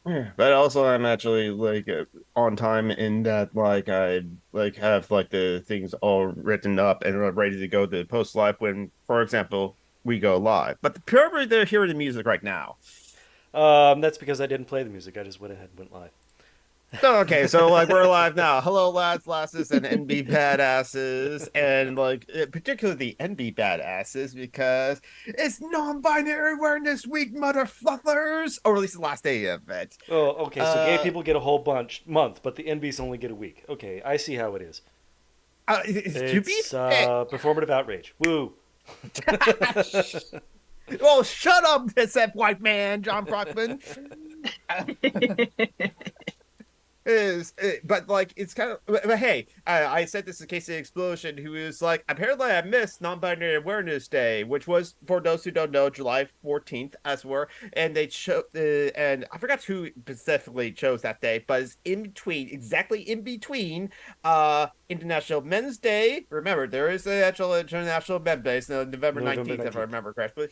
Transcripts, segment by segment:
Yeah, but also I'm actually on time in that I have the things all written up and are ready to go to post live when, for example, we go live. But probably they're hearing the music right now. That's because I didn't play the music. I just went ahead and went live. Okay, so we're live now. Hello, lads, lasses, and NB badasses, and particularly the NB badasses because it's non-binary awareness week, motherfuckers, or at least the last day of it. Oh, okay. So gay Uh, people get a whole bunch month, but the NBs only get a week. Okay, I see how it is. to be It's fair, performative outrage. Woo. well, shut up, that white man, John Brockman. But it's kind of, but hey, I said this in case of the explosion, who is like, apparently I missed non-binary awareness day, which was, for those who don't know, July 14th as were, and they chose and I forgot who specifically chose that day, but it's in between, exactly in between International Men's Day. Remember, there is an actual International Men's Day, so November November 19th, if I 19th. remember correctly,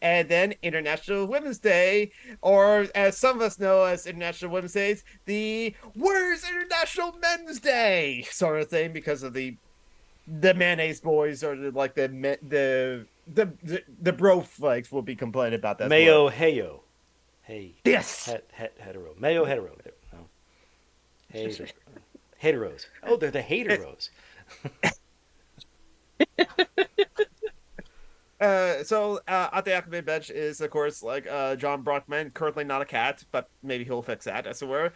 and then International Women's Day, or as some of us know as International Women's Days, the "Where's International Men's Day" sort of thing, because of the mayonnaise boys, or the bro flakes will be complaining about that as well. Mayo heyo. Hey. Yes. Hetero. Mayo hetero. No. Hey. Heteros. Oh, they're the hateros. At the Alchemy bench is, of course, John Brockman, currently not a cat, but maybe he'll fix that, as it were.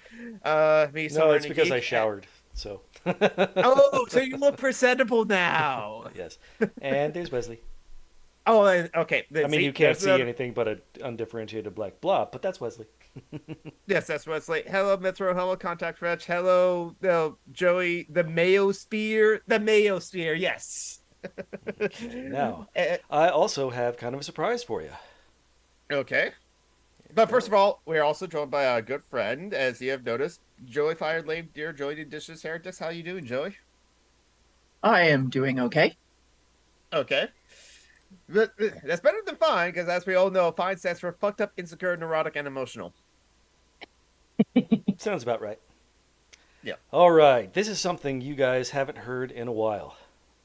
Me, No, Summer, it's and because I Geek. showered. So. Oh, so you look presentable now. Yes. And there's Wesley. Oh, okay. I mean, you See, can't there's see another. anything but an undifferentiated black blob, but that's Wesley. Yes, that's what's like. Hello, Metro. Hello, Contact Fetch. Hello, Joey. The Mayo Spear. The Mayo Spear. Yes. Okay, now, Eh, I also have kind of a surprise for you. okay. But first Well, of all, we're also joined by a good friend, as you have noticed. Joey Fired Lame Dear Joey did Dishes Heretics. How you doing, Joey? I am doing okay. Okay. But that's better than fine, because as we all know, fine stands for fucked up, insecure, neurotic, and emotional. sounds about right. Yeah. All right, this is something you guys haven't heard in a while,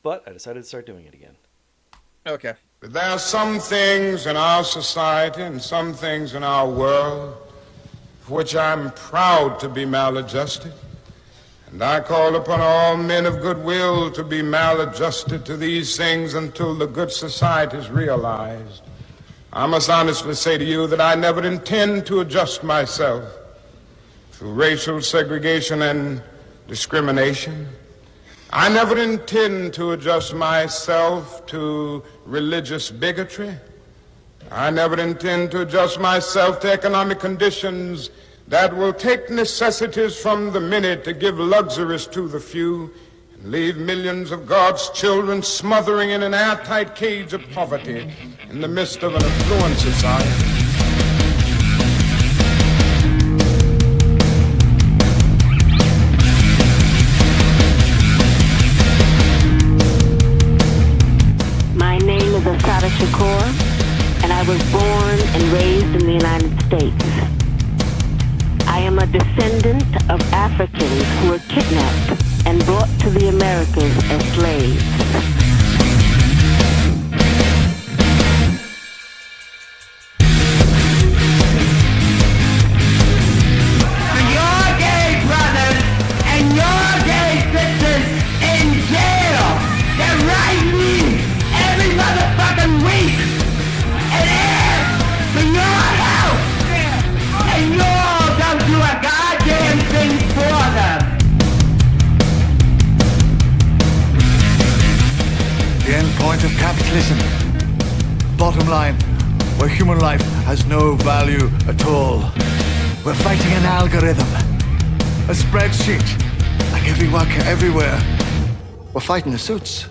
but I decided to start doing it again. Okay. There are some things in our society and some things in our world for which I'm proud to be maladjusted. And I call upon all men of goodwill to be maladjusted to these things until the good society is realized. I must honestly say to you that I never intend to adjust myself to racial segregation and discrimination. I never intend to adjust myself to religious bigotry. I never intend to adjust myself to economic conditions that will take necessities from the many to give luxuries to the few and leave millions of God's children smothering in an airtight cage of poverty in the midst of an affluent society. My name is Asada Shakur, and I was born and raised in the United States. I am a descendant of Africans who were kidnapped and brought to the Americas as slaves. Your gay brothers and your gay sisters in jail. They're writing me every motherfucking week and ask for your help. And you all don't do a goddamn thing for them. The end point of capitalism. Bottom line, where human life has no value at all. We're fighting an algorithm, a spreadsheet, like every worker everywhere. We're fighting the suits.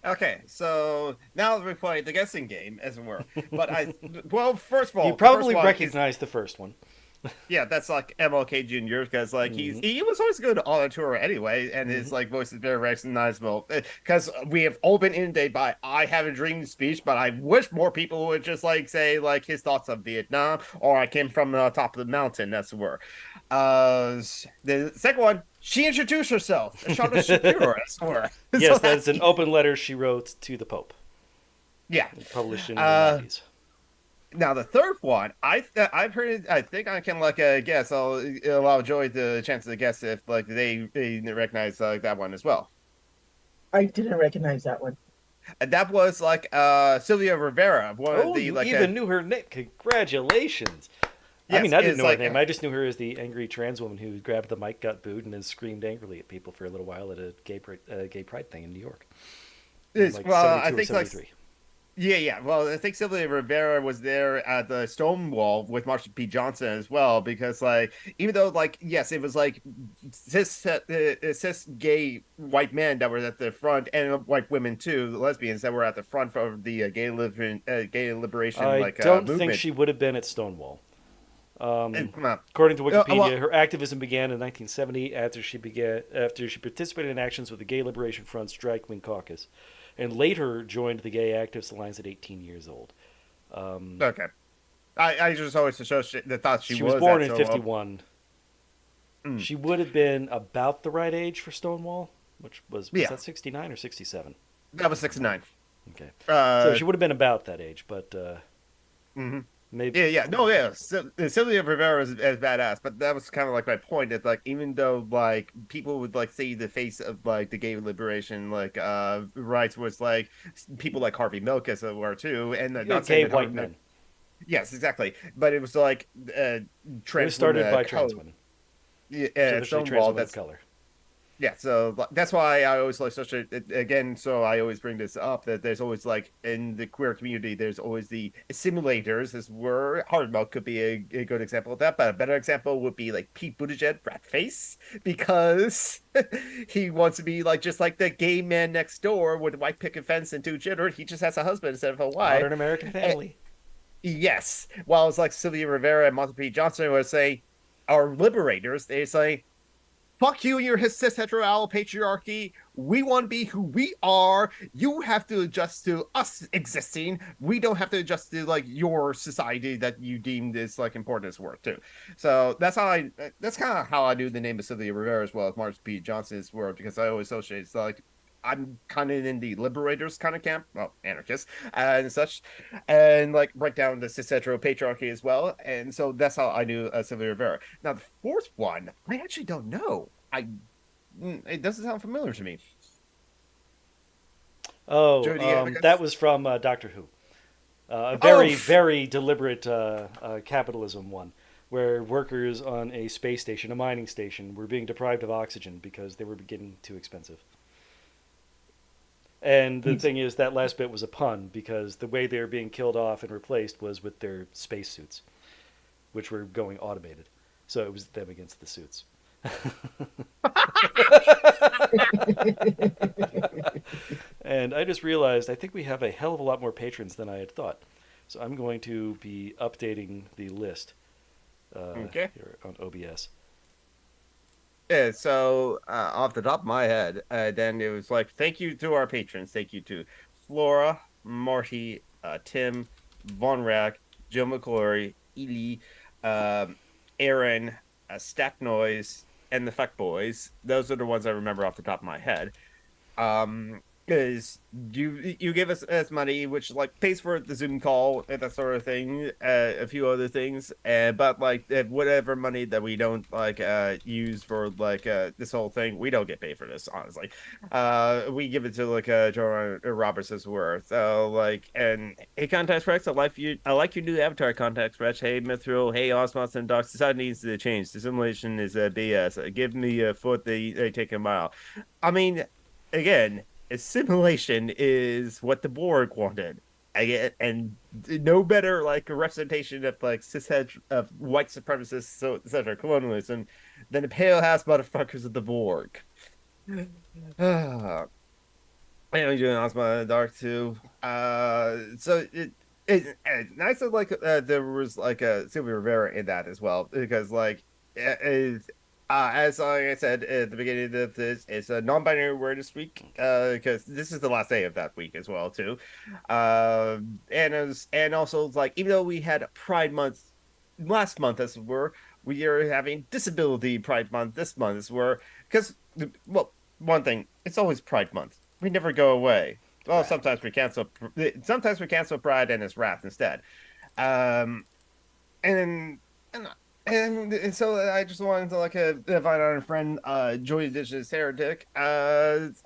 Okay, so now we played the guessing game, as it were. But well, first of You all, the first probably one is recognize the first one. Yeah, that's like MLK Jr. because like he was always good on a tour anyway, and his like voice is very recognizable. Because we have all been inundated by "I have a dream" speech, but I wish more people would just like say like his thoughts on Vietnam or "I came from the top of the mountain." That's where. The second one, she introduced herself, Shana Shapiro. That's where. Yes, that's an open letter she wrote to the Pope. Yeah, Published in the 90s. Now the third one, I've heard it. I think I can like guess. I'll allow Joey the chance to guess if like they recognize that one as well. I didn't recognize that one. And that was like Sylvia Rivera, one of Oh, the you like even knew her name. Congratulations. yes, I mean, I didn't it's know like, her name. I just knew her as the angry trans woman who grabbed the mic, got booed, and then screamed angrily at people for a little while at a gay pride thing in New York. In like well, 72 I or think like 73. yeah. Well, I think Sylvia Rivera was there at the Stonewall with Marsha P. Johnson as well, because like even though like yes, it was like cis gay white men that were at the front and white women too, the lesbians that were at the front of the gay liberation I like don't movement. think she would have been at Stonewall. Come on. According to Wikipedia, well- her activism began in 1970 after she participated in actions with the Gay Liberation Front's Drag Queen Caucus, and later joined the Gay Activist Alliance at 18 years old. Okay. I just always associate the thought She was born in so, 51. She would have been about the right age for Stonewall, which was Yeah. that 69 or 67? that was 69. Okay. Uh, So she would have been about that age, but mhm. maybe. Yeah. No, yeah. Sylvia Rivera is badass, but that was kind of like my point. It's like even though like people would like see the face of like the gay liberation like rights was like people like Harvey Milk as it were too, and not Gay saying that white Harvey men. Yes, exactly. But it was like It trans was started women, by trans women. Yeah, Traditionally trans Stonewall. women of That's color. yeah. So that's why I always like such a again. So I always bring this up that there's always like in the queer community, there's always the simulators. As where Hard Milk could be a good example of that, but a better example would be like Pete Buttigieg, rat face, because he wants to be like just like the gay man next door with a white picket fence and two children. He just has a husband instead of a wife. Modern American family. Yes. While it's like Sylvia Rivera and Marsha P. Johnson would say, our liberators, they say, fuck you and your cis hetero patriarchy. We want to be who we are. You have to adjust to us existing. We don't have to adjust to like your society that you deemed is like important as work too. So that's kind of how I knew the name of Sylvia Rivera as well as Marsha P. Johnson's work, because I always associate it's like I'm kind of in the liberators kind of camp, well, anarchists and such, and like break down the cis hetero patriarchy as well. And so that's how I knew Sylvia Rivera. Now the fourth one, I actually don't know. It doesn't sound familiar to me. Oh, Joe, do you have a guess? that was from Doctor Who. A Oh, very deliberate capitalism one, where workers on a space station, a mining station, were being deprived of oxygen because they were getting too expensive. And the thing is, that last bit was a pun, because the way they were being killed off and replaced was with their spacesuits, which were going automated. So it was them against the suits. And I just realized I think we have a hell of a lot more patrons than I had thought. So I'm going to be updating the list Okay. here on OBS. Yeah, so off the top of my head, then it was like, thank you to our patrons. Thank you to Flora, Marty, Tim, Von Rack, Joe McClory, Ely, Aaron, Stack Noise, and the Fuck Boys. Those are the ones I remember off the top of my head. Is you give us money, which like pays for the Zoom call and that sort of thing, a few other things, but like whatever money that we don't like use for like this whole thing, we don't get paid for this, honestly. We give it to like Joe Roberts as worth. So like, and hey, Context Rex, I like your new avatar, Context Rex. Hey, Mithril, hey, Osmoth and Doc, society needs to change. The simulation is BS. Give me a foot, they take a mile. I mean, again, a simulation is what the Borg wanted. And no better like a representation of like cishet of white supremacists, so etc. colonialism than the pale ass motherfuckers of the Borg. I know you're doing Ozma in the Dark too. So Nice that like there was like a Sylvia Rivera in that as well because like as I said at the beginning of this, it's a non-binary awareness week because this is the last day of that week as well too, and also like even though we had a Pride Month last month as it were, we are having Disability Pride Month this month as were because well one thing it's always Pride Month we never go away. Well, Right. sometimes we cancel Pride and it's Wrath instead. Um, and and and so I just wanted to like invite our friend Joey Indigenous Heretic. As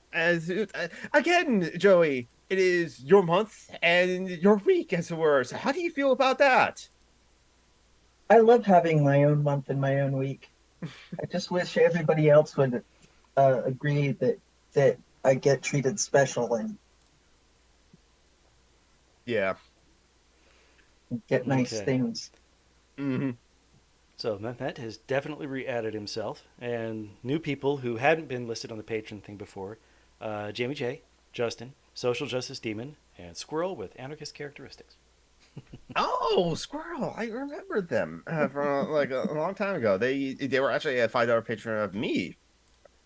again, Joey, it is your month and your week, as it were. So how do you feel about that? I love having my own month and my own week. I just wish everybody else would agree that I get treated special and Yeah. get nice Okay. things. Hmm. So Mehmet has definitely re-added himself, and new people who hadn't been listed on the patron thing before: Jamie J, Justin, Social Justice Demon, and Squirrel with anarchist characteristics. Oh, Squirrel! I remember them from like a long time ago. They were actually a $5 patron of me.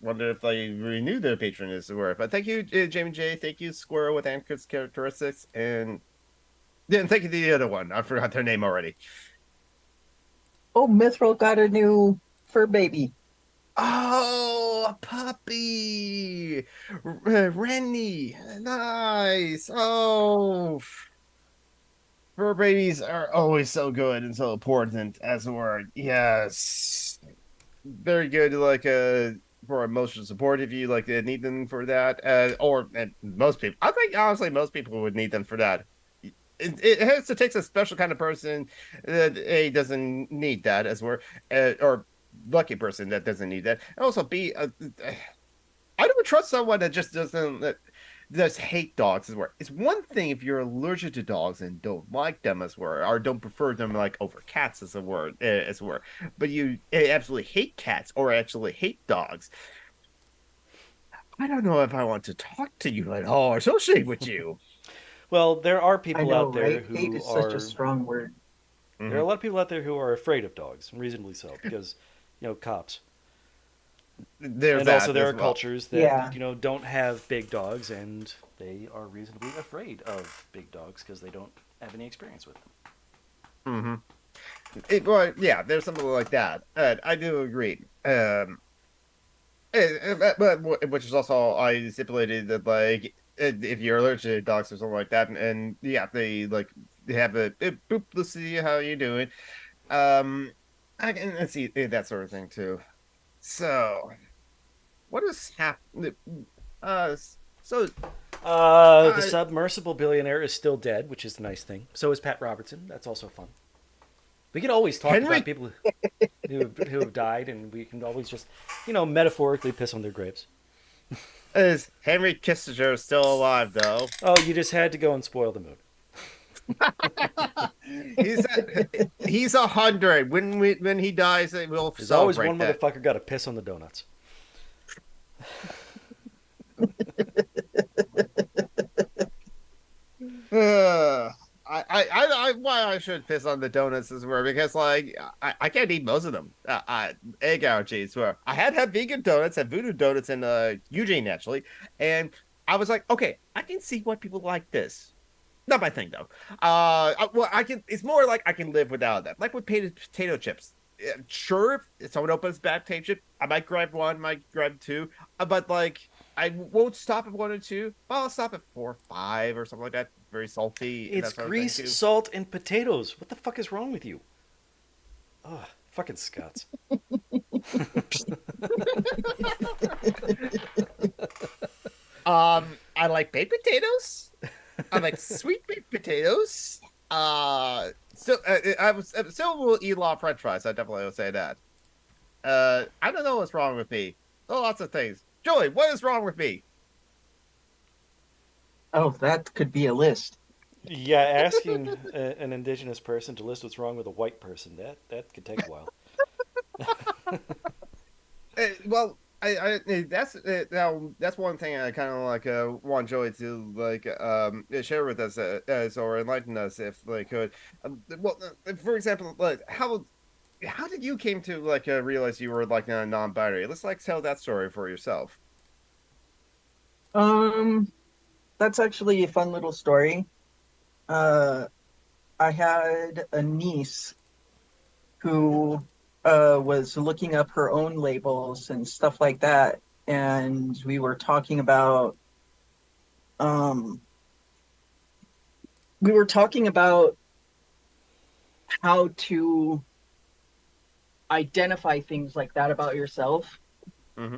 Wonder if they renewed their patronage as it were. But thank you, Jamie J. Thank you, Squirrel with Anchor's characteristics, and then thank you to the other one. I forgot their name already. Oh, Mithril got a new fur baby. Oh, a puppy, Rennie, nice. Oh, fur babies are always so good and so important as it were. Yes, very good. Like for emotional support if you like need them for that. Or and most people, I think honestly most people would need them for that. It has to take a special kind of person that A doesn't need that as we're or lucky person that doesn't need that. And also B, I don't trust someone that just doesn't that does hate dogs as well. It's one thing if you're allergic to dogs and don't like them as were, or don't prefer them like over cats as a word as were, but you absolutely hate cats or actually hate dogs. I don't know if I want to talk to you at all or associate with you. Well, there are I people know, out there right? Hate who is such are a strong word. there are a lot of people out there who are afraid of dogs, and reasonably so, because cops. There's And that also, there as are well. cultures that Yeah. don't have big dogs, and they are reasonably afraid of big dogs because they don't have any experience with them. Well, yeah, there's something like that. I do agree. But which is also I stipulated that like if you're allergic to dogs or something like that, and yeah, they have boop, let's see how you doing. Um, I can let's see that sort of thing too. So, what is happening? So The uh, submersible billionaire is still dead, which is a nice thing. So is Pat Robertson. That's also fun. We can always talk Henry about people who have died, and we can always just, metaphorically piss on their graves. is Henry Kissinger still alive though? Oh, you just had to go and spoil the mood. He's he's 100. When he dies, we'll There's always celebrate one that. motherfucker got to piss on the donuts. Why I should piss on the donuts is where because like I can't eat most of them. Egg allergies. Where I had vegan donuts, had voodoo donuts in Eugene actually, and I was like, okay, I can see why people like this. Not my thing though. Well, I can. It's more like I can live without that. Like with potato chips. Sure, if someone opens bad potato chip, I might grab one, might grab two, but like I won't stop at one or two. Well, I'll stop at 4 or 5 or something like that. Very salty and It's that sort of grease, thing too. salt, and potatoes. What the fuck is wrong with you? Ugh, fucking Scots. I like baked potatoes. I like sweet baked potatoes. I was still will eat a lot of French fries. I definitely will say that. I don't know what's wrong with me. Oh, lots of things. Joey, what is wrong with me? Oh, that could be a list. Yeah, asking an indigenous person to list what's wrong with a white person, that could take a while. Well, now that's one thing I kind of like want Joey to like share with us as or enlighten us if they could. Well, for example, like how did you came to like realize you were like a non-binary? Let's like tell that story for yourself. Um, that's actually a fun little story. Uh, I had a niece who was looking up her own labels and stuff like that, and um, we were talking about how to identify things like that about yourself. Hmm.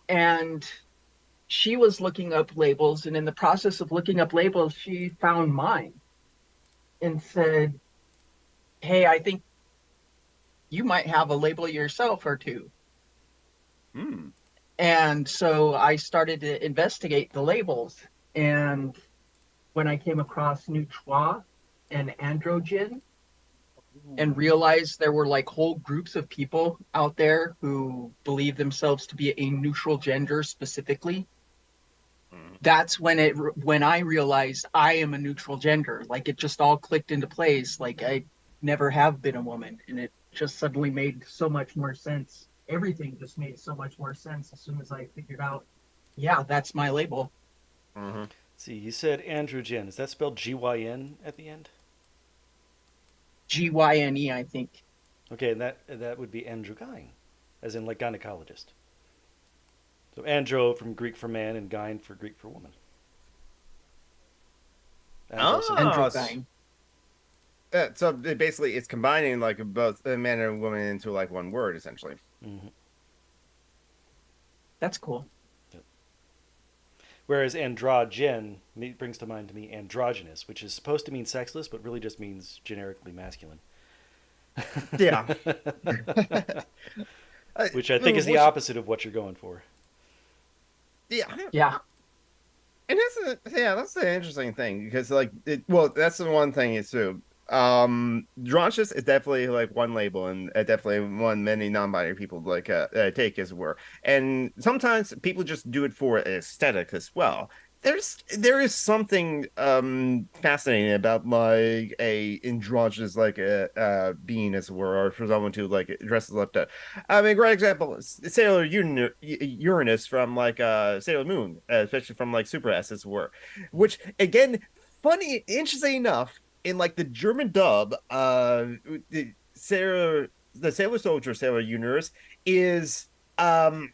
And she was looking up labels, and in the process of looking up labels, she found mine and said, "Hey, I think you might have a label yourself or two." Hmm. And so I started to investigate the labels. And when I came across Neutrois and Androgen and realized there were like whole groups of people out there who believe themselves to be a neutral gender specifically, that's when I realized I am a neutral gender. Like it just all clicked into place. Like I never have been a woman, and it just suddenly made so much more sense. Everything just made so much more sense as soon as I figured out, yeah, that's my label. Hmm. Let's see, you said androgen. Is that spelled Gyn at the end? Gyne, I think. Okay, and that would be androgyne, as in like gynecologist. So andro from Greek for man and gyne for Greek for woman. Oh, Androgyne. so basically, it's combining like both a man and woman into like one word, essentially. Mm-hmm. That's cool. Whereas androgen brings to mind to me androgynous, which is supposed to mean sexless, but really just means generically masculine. Yeah. Which I think is the opposite of what you're going for. Yeah. Yeah. And that's the interesting thing because like that's the one thing is too. Drontius is definitely like one label and definitely one many non-binary people like take as it were. And sometimes people just do it for aesthetic as well. There is something fascinating about like a androgynous like a being as it were, or for someone to like dresses up to. I mean, great example is Uranus from like Sailor Moon, especially from like Super S as it were, which again, funny, interesting enough, in like the German dub, the Sailor Soldier Sailor Uranus is um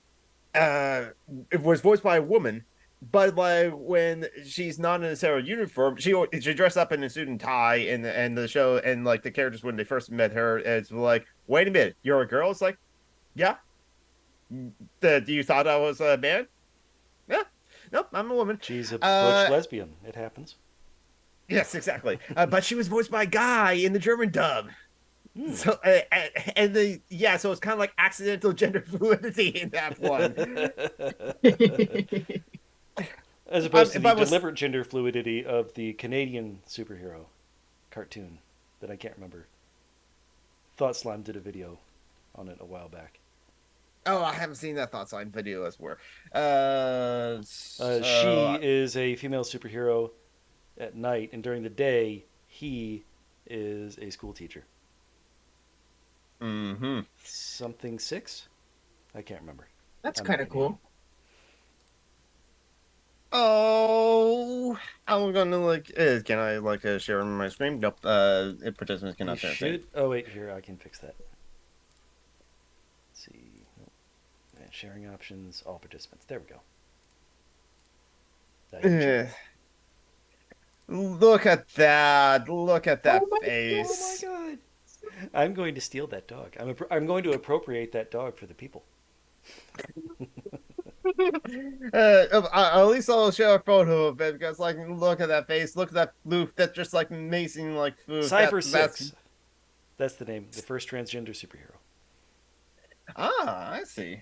uh it was voiced by a woman, but like when she's not in a Sailor uniform, she dressed up in a suit and tie and the show and like the characters when they first met her, it's like, wait a minute, you're a girl? It's like, yeah. Do you thought I was a man? Yeah. Nope, I'm a woman. She's a butch Uh lesbian. It happens. yes, exactly. But she was voiced by a guy in the German dub. Hmm. So so it's kind of like accidental gender fluidity in that one. As opposed to If the I was deliberate gender fluidity of the Canadian superhero cartoon that I can't remember. Thought Slime did a video on it a while back. Oh, I haven't seen that Thought Slime video as where. She is a female superhero at night, and during the day, he is a school teacher. Mm-hmm. Something six? I can't remember. That's I'm kind not of cool. Oh, I'm gonna like. Can I like share on my screen? Nope. Participants You cannot share. should. Oh wait, here I can fix that. Let's see. Nope. Sharing options, all participants. There we go. Now you can share. Look at that! Look at that Oh my face! Oh my god! I'm going to steal that dog. I'm going to appropriate that dog for the people. At least I'll show a photo of it because, like, look at that face. Look at that floof. That's just like amazing, like floof. Cyber That's 6. That's the name. The first transgender superhero. I see.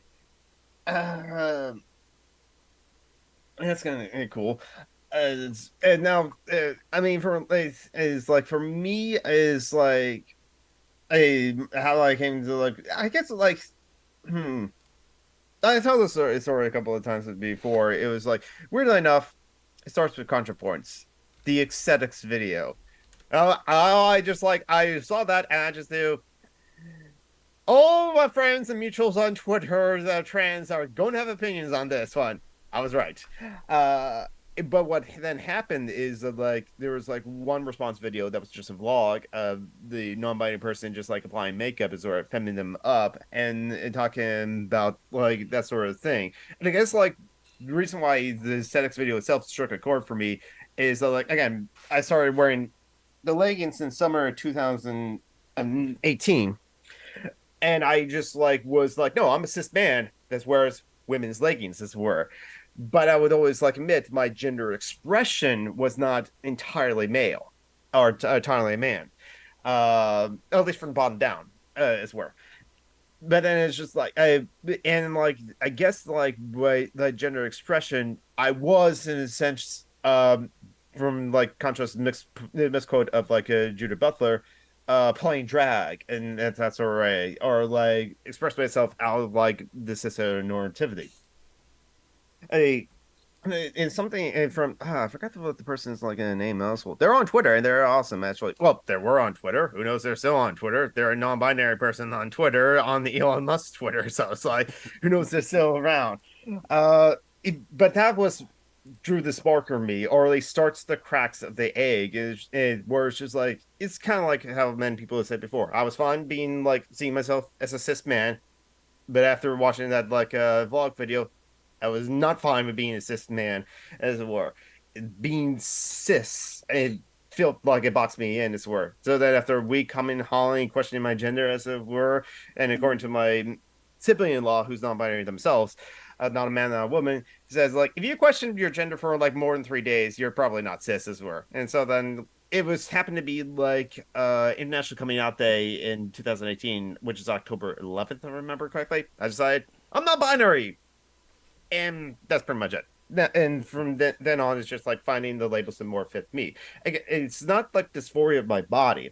Uh, that's kind of cool. And now, I mean, for is like for me is like a how I came to like I guess like hmm I told this story a couple of times before. It was like, weirdly enough, it starts with ContraPoints, the aesthetics video. I saw that and I just knew all my friends and mutuals on Twitter that are trans are going to have opinions on this one. I was right. Uh, but what then happened is that like there was like one response video that was just a vlog of the non-binary person just like applying makeup as or femming them up and talking about like that sort of thing. And I guess like the reason why the aesthetics video itself struck a chord for me is that like again I started wearing the leggings in summer of 2018 and I just like was like, no, I'm a cis man that wears women's leggings, as it were. But I would always like admit my gender expression was not entirely male or entirely a man, at least from the bottom down, as it were. But then it's just like I guess like by the gender expression, I was in a sense from like contrast misquote of like a Judah Butler playing drag and that's all right or like express myself out of like the cis-normativity a and something and from I forgot what the person's like in the name also. They're on Twitter and they're awesome actually. Well, they were on Twitter. Who knows? They're still on Twitter. They're a non-binary person on Twitter on the Elon Musk Twitter. So it's like, who knows? They're still around. But that was drew the spark in me, or at least starts the cracks of the egg. Where it's just like it's kind of like how many people have said before. I was fine being like seeing myself as a cis man, but after watching that like vlog video, I was not fine with being a cis man, as it were. Being cis, it felt like it boxed me in, as it were. So that after a week coming, hauling, questioning my gender, as it were, and according to my sibling-in-law, who's non-binary themselves, not a man, not a woman, says like, if you question your gender for like more than 3 days, you're probably not cis, as it were. And so then it was happened to be like International Coming Out Day in 2018, which is October 11th, if I remember correctly. I decided I'm not binary and that's pretty much it. And from then on, it's just like finding the labels that more fit me. It's not like dysphoria of my body.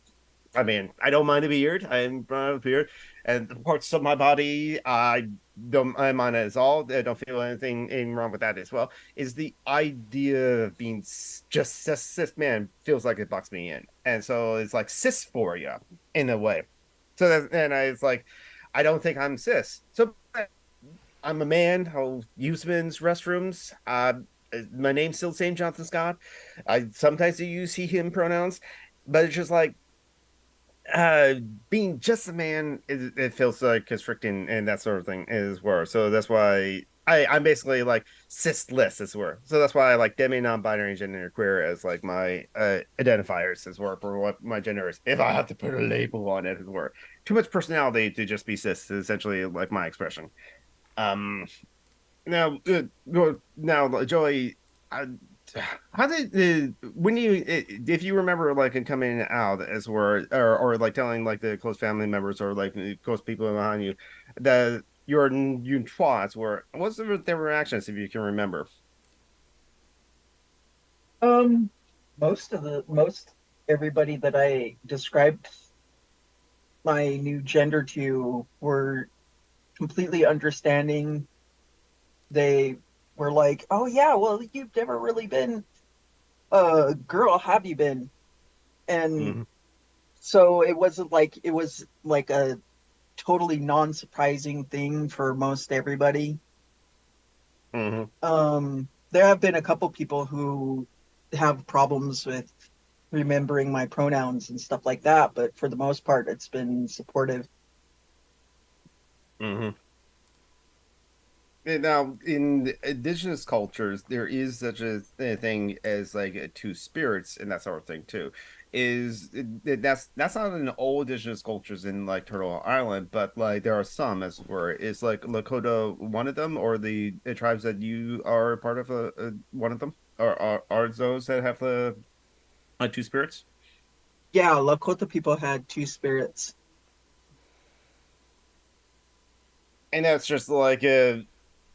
I mean, I don't mind a beard. I'm proud of a beard, and the parts of my body I don't mind at all. I don't feel anything wrong with that as well. Is the idea of being just cis man feels like it boxed me in, and so it's like cisphoria in a way. So that, and I was like, I don't think I'm cis. So I'm a man. I'll use men's restrooms. My name's still St. Jonathan Scott. I sometimes do use he, him pronouns, but it's just like uh being just a man it feels like constricting and that sort of thing as well. So that's why I'm basically like cisless as well. So that's why I like demi non-binary gender queer as like my identifiers as well for what my gender is. If I have to put a label on it as well. Too much personality to just be cis is essentially like my expression. Um, now, Joey, uh, how did when you if you remember like in coming out as were or like telling like the close family members or like the close people behind you that your you twas were what's their reactions if you can remember? Um, most everybody that I described my new gender to were completely understanding. They were like, "Oh yeah, well you've never really been a girl, have you been?" And Mhm. so it was like a totally non-surprising thing for most everybody. Mhm. There have been a couple people who have problems with remembering my pronouns and stuff like that, but for the most part, it's been supportive. Mhm. And now, in indigenous cultures, there is such a thing as like two spirits and that sort of thing too. That's not in all indigenous cultures in like Turtle Island, but like there are some as it were. Is like Lakota one of them, or the tribes that you are part of one of them, or are those that have the two spirits? Yeah, Lakota people had two spirits. And that's just like a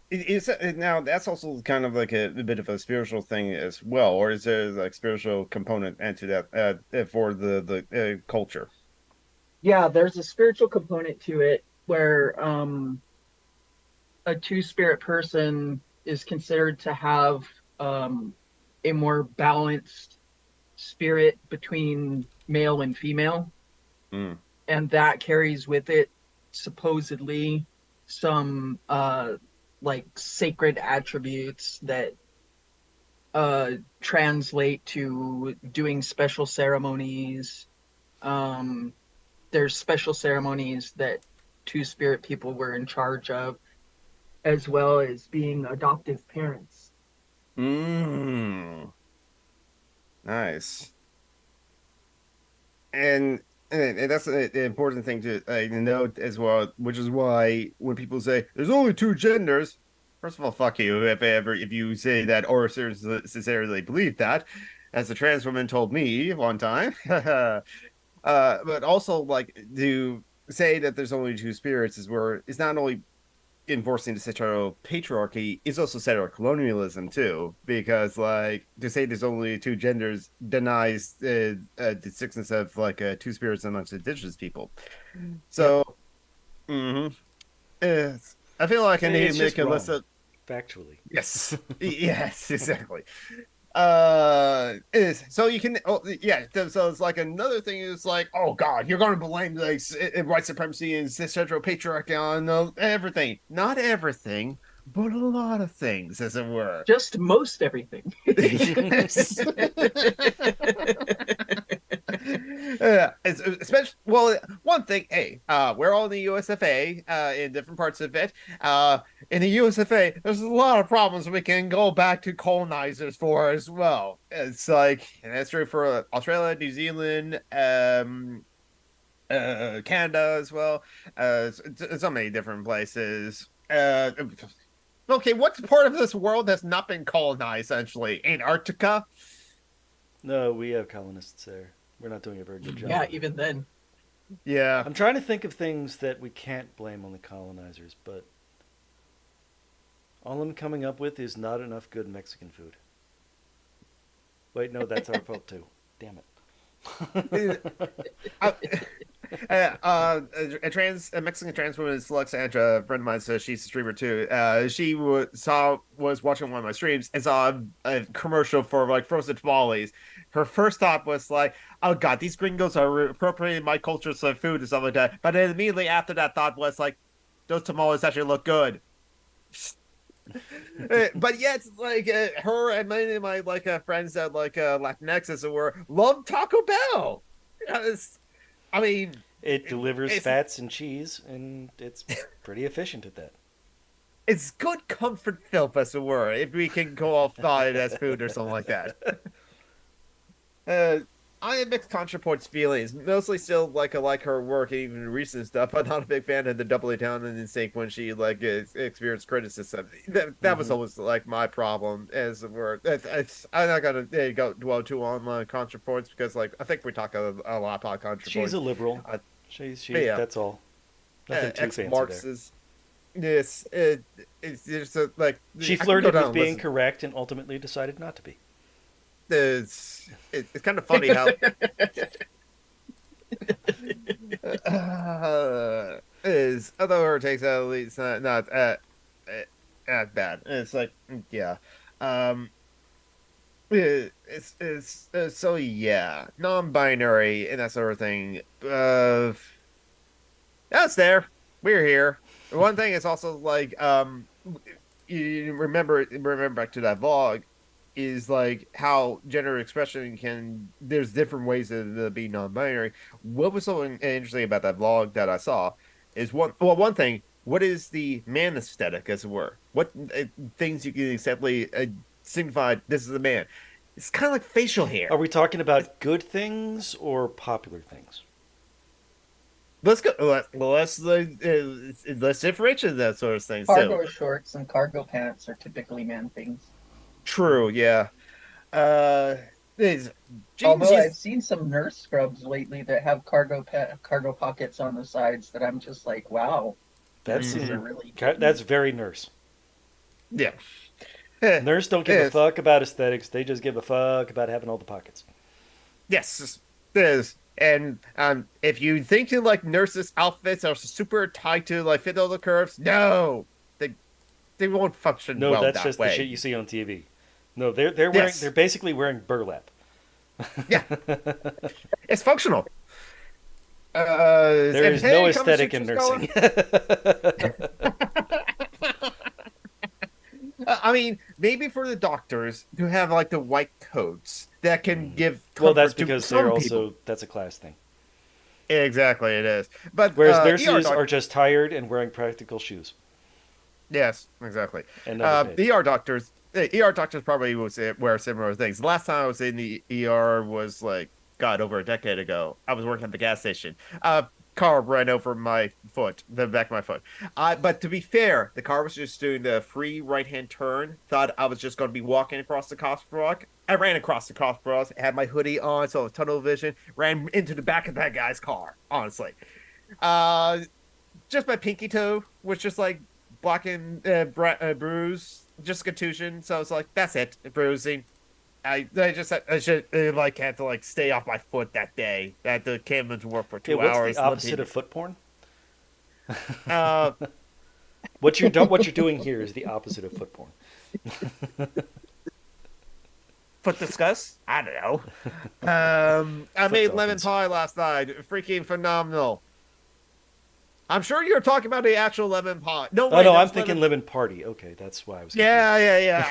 is now that's also kind of like a bit of a spiritual thing as well, or is there like spiritual component into that for the culture? Yeah, there's a spiritual component to it where a two-spirit person is considered to have a more balanced spirit between male and female. Mm. And that carries with it supposedly some like sacred attributes that translate to doing special ceremonies. There's special ceremonies that two spirit people were in charge of, as well as being adoptive parents. Mm. Nice. And that's an important thing to note as well, which is why when people say there's only two genders, first of all, fuck you if you say that or sincerely believe that, as a trans woman told me one time. But also like to say that there's only two spirits is where it's not only enforcing the patriarchy is also colonialism too, because like to say there's only two genders denies the existence of like two spirits amongst indigenous people. So, mhm. I feel like I need It's to just make a wrong, list of factually. yes, yes, exactly. Is so you can yeah, so it's like another thing is like, oh god, you're going to blame like white supremacy and cisgender patriarchy on everything. Not everything, but a lot of things, as it were. Just most everything. Yes. Yeah, especially well, one thing. Hey, we're all in the USFA, in different parts of it. In the USFA, there's a lot of problems we can go back to colonizers for as well. It's like, and that's true for Australia, New Zealand, Canada as well. So many different places. Okay, what part of this world has not been colonized? Essentially, Antarctica. No, we have colonists there. We're not doing a very good job. Yeah, even then. Yeah. I'm trying to think of things that we can't blame on the colonizers, but all I'm coming up with is not enough good Mexican food. Wait, no, that's our fault too. Damn it. A Mexican trans woman, Alexandra, a friend of mine, says she's a streamer too. She was watching one of my streams and saw a commercial for like frozen tamales. Her first thought was like, "Oh God, these gringos are appropriating my culture's food and stuff like that." But then immediately after that thought was like, "Those tamales actually look good." But yet, like her and many of my like friends that like Latinx as it were love Taco Bell. I mean, It delivers fats and cheese, and it's pretty efficient at that. it's good comfort filth as it were, if we can go off on it as food or something like that. I have mixed contrapoints feelings. Mostly still like I like her work and even recent stuff. I'm not a big fan of the Doubly Down and Instinct when she like experienced criticism. That was always like my problem as it were. I'm not gonna go dwell too on contrapoints because like I think we talk a lot about contrapoints. She's a liberal. She's yeah. That's all. Nothing too fancy Marxist. Yes, it's just like she flirted with being correct and ultimately decided not to be. It's kind of funny how is although her takes at least not at bad. It's like yeah, it's so yeah, non-binary and that sort of thing. That's there. We're here. One thing is also like you remember back to that vlog. Is like how gender expression there's different ways to be non-binary. What was so interesting about that vlog that I saw is one thing, what is the man aesthetic as it were? What things you can acceptably signify this is a man? It's kind of like facial hair. Are we talking about good things or popular things? Let's go. Let's differentiate that sort of thing. Cargo shorts and cargo pants are typically man things. True, yeah. Although I've seen some nurse scrubs lately that have cargo pockets on the sides that I'm just like, wow, that's really that's very nurse. Yeah. Nurse don't give a fuck about aesthetics. They just give a fuck about having all the pockets. Yes, and if you think like nurses' outfits are super tight to like fit all the curves, no, they won't function No, well that's that just way. the shit you see on TV. No, they're wearing Yes. they're basically wearing burlap. Yeah, it's functional. There And is hey, no Kama aesthetic in Sutra scholar. nursing. I mean, maybe for the doctors who have like the white coats that can give Well, that's comfort to because some they're people. also that's a class thing. Exactly, it is. But Whereas ER nurses are just tired and wearing practical shoes. yes, exactly. And underpaid. ER doctors probably will wear similar things. The last time I was in the ER was like, God, over a decade ago. I was working at the gas station. Car ran over my foot, the back of my foot. But to be fair, the car was just doing the free right-hand turn. Thought I was just going to be walking across the crosswalk. I ran across the crosswalk, had my hoodie on, so tunnel vision, ran into the back of that guy's car. Honestly, just my pinky toe was just like blocking bruise, just contusion. So I was like, that's it, bruising. I should like had to like stay off my foot that day. That the cameras work for 2 what's hours. the opposite of foot porn? Uh, What you're doing here is the opposite of foot porn. foot discuss? I don't know. I made lemon dolphins. pie last night. Freaking phenomenal. I'm sure you're talking about the actual lemon pie. No, Oh wait, no, that I'm was thinking lemon party. Okay, that's why I was. Yeah.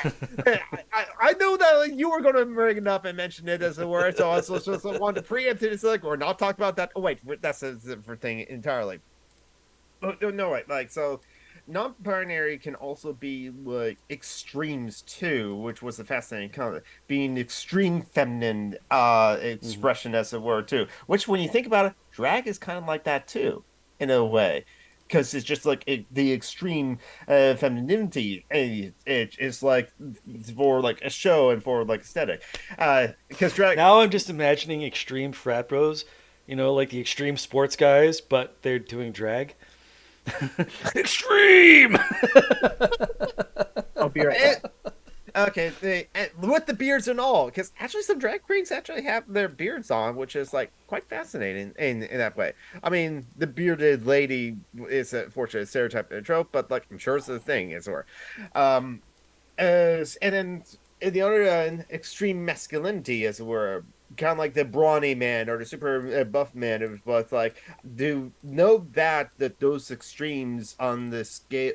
I know that you were going to bring it up and mention it as a word, so I was just wanted to preempt it. It's like we're not talking about that. Oh wait, that's a different thing entirely. No, wait, like so. Non-binary can also be like extremes too, which was a fascinating comment. Being extreme feminine expression, as it were, too. Which, when you think about it, drag is kind of like that too, in a way, because it's just like the extreme femininity. It's like for like a show and for like aesthetic. Because drag. Now I'm just imagining extreme frat bros, like the extreme sports guys, but they're doing drag. Extreme. I'll be right Eh, back. Okay, with the beards and all, because actually some drag queens actually have their beards on, which is like quite fascinating in that way. I mean, the bearded lady is unfortunately a stereotype and a trope, but like I'm sure it's a thing, as it were. And then in the other end, extreme masculinity, as it were, kind of like the brawny man or the super buff man. It was like, do know that those extremes on the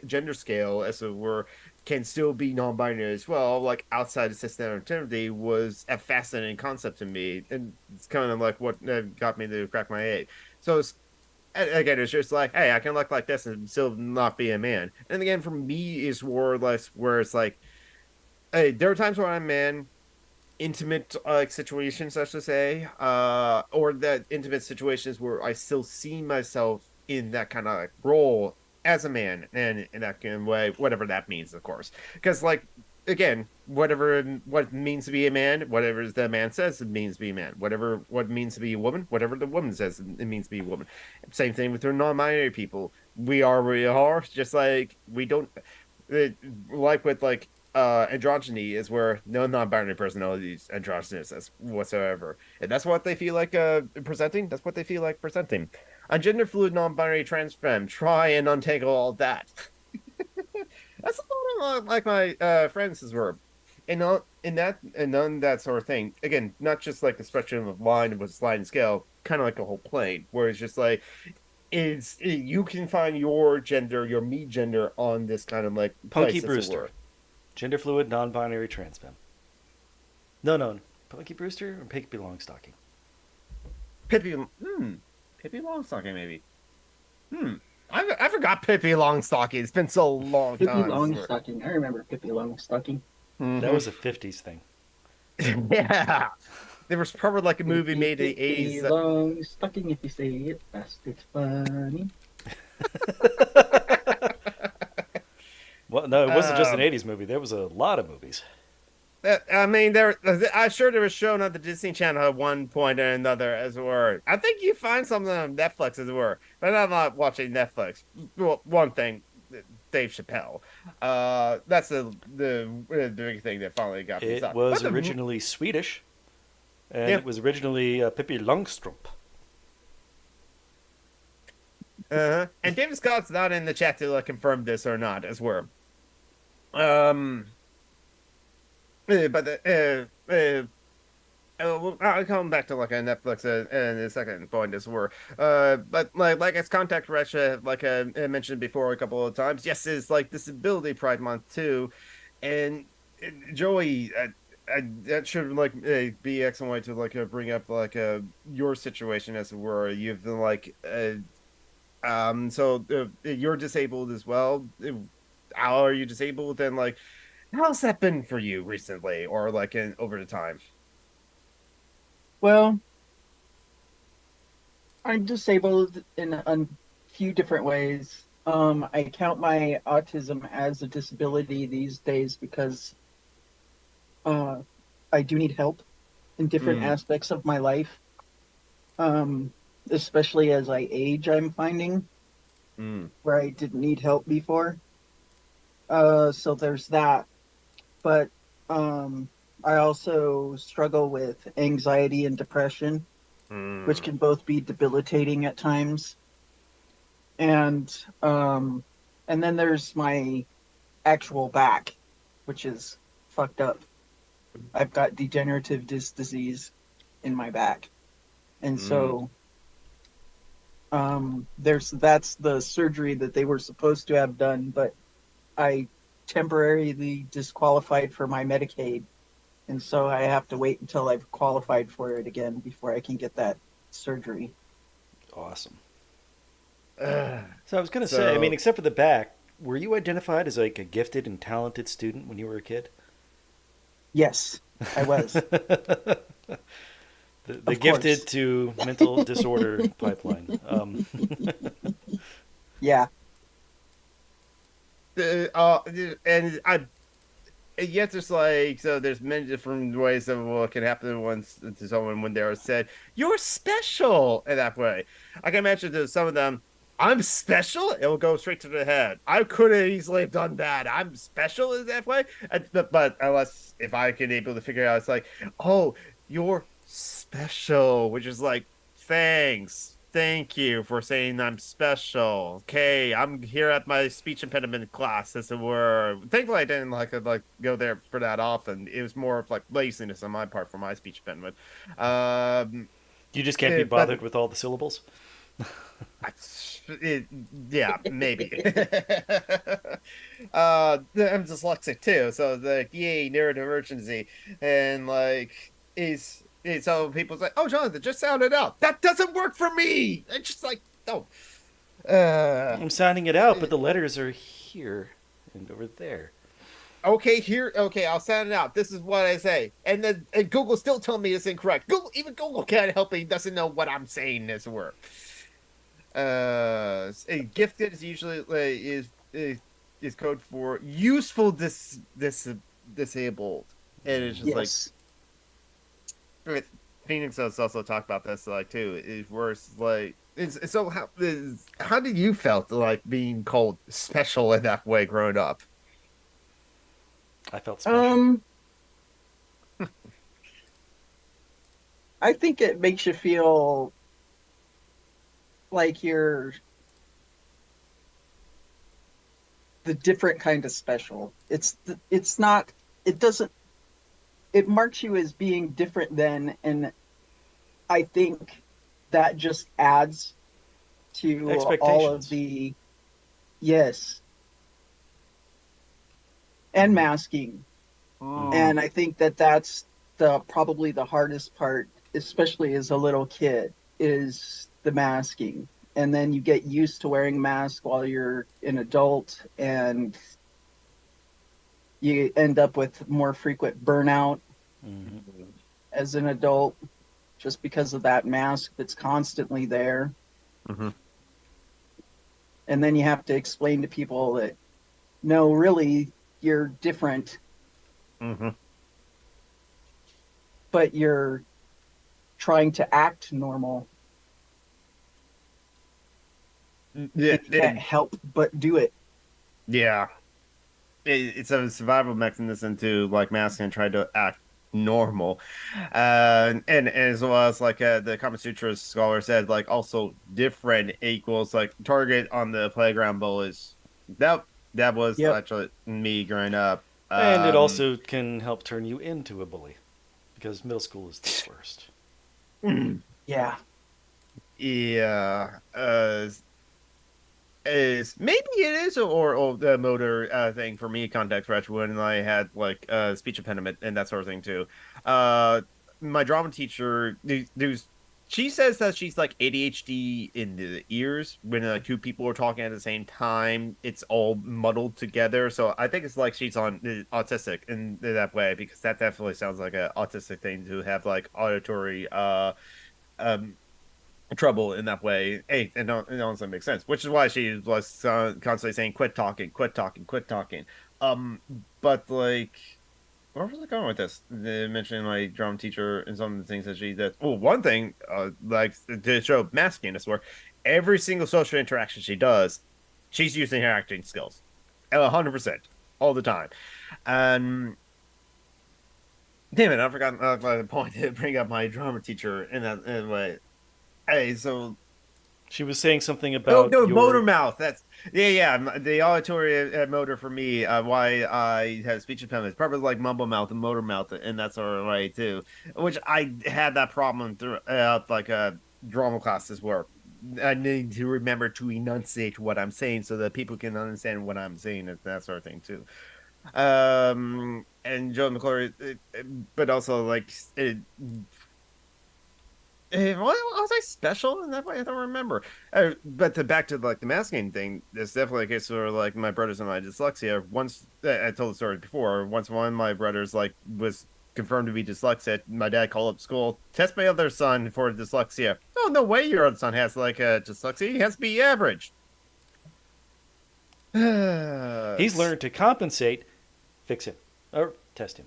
gender scale, as it were, can still be non-binary as well. Like outside of cisnormativity was a fascinating concept to me, and it's kind of like what got me to crack my egg. So again, it's just like, hey, I can look like this and still not be a man. And again, for me, is more or less where it's like, hey, there are times where I'm a man, intimate situations, I should say, or that intimate situations where I still see myself in that kind of role as a man, and in that kind of way, whatever that means, of course. Because, like, again, what it means to be a man, whatever the man says it means to be a man. What it means to be a woman, whatever the woman says it means to be a woman. Same thing with the non-binary people. We are where we are, just like we don't like with like androgyny is where no non-binary personality is androgynous as whatsoever, and that's what they feel like presenting. That's what they feel like presenting. A gender fluid, non-binary, trans femme, try and untangle all that. That's a lot of like my friends were, and in that sort of thing. Again, not just like a spectrum of line with a sliding scale, kind of like a whole plane, where it's just like you can find your gender, your me gender on this kind of like Punky place, as it Brewster. were. Gender fluid, non-binary, trans femme. No. Punky Brewster or Piggy Longstocking? Pippi Longstocking, maybe. I forgot Pippi Longstocking. It's been so long Pippi time. Longstocking. I remember Pippi Longstocking. That was a 50s thing. Yeah. There was probably like a movie made in the Pippi 80s. Longstocking, if you say it fast, it's funny. Well, no, it wasn't just an 80s movie. There was a lot of movies. I mean, I'm sure there was shown on the Disney Channel at one point or another, as it were. I think you find something on Netflix, as it were. But I'm not watching Netflix. Well, one thing, Dave Chappelle. That's the big thing that finally got me. It was originally Swedish, and it was originally Pippi Longstrump. And David Scott's not in the chat to confirm this or not, as we're. Um, but well, I'll come back to like a Netflix in a second point as well. But like it's Contact Russia, like I mentioned before a couple of times. Yes, it's like Disability Pride Month too, and Joey, that should like be excellent way to like bring up like your situation as it were. You've been like so you're disabled as well. How are you disabled? And like, how's that been for you recently, or like in over the time? Well, I'm disabled in a few different ways. I count my autism as a disability these days because uh, I do need help in different Mm, aspects of my life, um, especially as I age, I'm finding mm, where I didn't need help before. So there's that. But um, I also struggle with anxiety and depression, which mm. can both be debilitating at times. And um, and then there's my actual back, which is fucked up. I've got degenerative disc disease in my back, and Mm. so that's the surgery that they were supposed to have done, but I temporarily disqualified for my Medicaid, and so I have to wait until I've qualified for it again before I can get that surgery. Awesome. Ugh. So I was gonna say, I mean, So except for the back, were you identified as like a gifted and talented student when you were a kid? Yes, I was, The of gifted course. to mental disorder pipeline. Yeah. and I and yet there's like so there's many different ways of what can happen once to someone when they're said you're special in that way. I can imagine to some of them, I'm special. It will go straight to the head. I could have easily have done that. I'm special in that way, but unless if I can able to figure it out, it's like, oh, you're special, which is like, thanks. Thank you for saying I'm special. Okay, I'm here at my speech impediment class, as it were. Thankfully, I didn't like go there for that often. It was more of like laziness on my part for my speech impediment. Um, You just can't be but bothered with all the syllables. it, yeah, maybe. I'm dyslexic too, so like, yay, neurodivergency, and like, so people say, "Oh, Jonathan, just sound it out." That doesn't work for me. It's just like, no. Uh, I'm sounding it out, but the letters are here and over there. okay, here, okay, I'll sound it out. This is what I say, and then and Google still telling me it's incorrect. Even Google can't help me. Doesn't know what I'm saying as a word. Gifted is usually is code for useful disabled, and it's just like Yes. Phoenix has also talked about this like too. Is worse like so how did you felt like being called special in that way growing up? I felt special. Um, I think it makes you feel like you're the different kind of special. It's not, it doesn't, it marks you as being different than, and I think that just adds to all of Expectations. the, yes, and Mm, masking. mm, And I think that that's the probably the hardest part, especially as a little kid, is the masking. And then you get used to wearing a mask while you're an adult, and you end up with more frequent burnout Hmm. as an adult just because of that mask that's constantly there. mhm, And then you have to explain to people that no, really, you're different, mhm. but you're trying to act normal, Yeah, and you can't help but do it. yeah. It's a survival mechanism to like mask and try to act normal, and as well as like the Kama Sutra scholar said, like also different equals like target on the playground bull is that That was Yep. actually me growing up. And it also can help turn you into a bully, because middle school is the worst. Yeah. Yeah. Is maybe it is or the motor thing for me, context fresh when I had like speech impediment and that sort of thing too. Uh, my drama teacher, there's she says that she's like ADHD in the ears when two people are talking at the same time. It's all muddled together. So I think it's like she's on autistic in that way because that definitely sounds like an autistic thing to have like auditory um trouble in that way. Hey, and it honestly makes sense, which is why she was constantly saying, "Quit talking, quit talking, quit talking." Um, but like, where was I going with this? Mentioning my drum teacher and some of the things that she did. Well, one thing, like to show masking this where every single social interaction she does, she's using her acting skills, 100% all the time. And damn it, I forgot my point to bring up my drama teacher in that way. Hey, so She was saying something oh about no, your. motor mouth. That's yeah. The auditory motor for me. Why I had speech impediment. Probably like mumble mouth and motor mouth, and that's all right too. Which I had that problem throughout like drama classes where I need to remember to enunciate what I'm saying so that people can understand what I'm saying and that sort of thing too. And Joe McClure, but also like it, was I special in that way? I don't remember. But back to like the masking thing, it's definitely a case where like my brothers and my dyslexia. Once I told the story before. Once one of my brothers like was confirmed to be dyslexic, my dad called up school, test my other son for dyslexia. Oh no way, your other son has like a dyslexia. He has to be average. He's learned to compensate, fix him, or test him.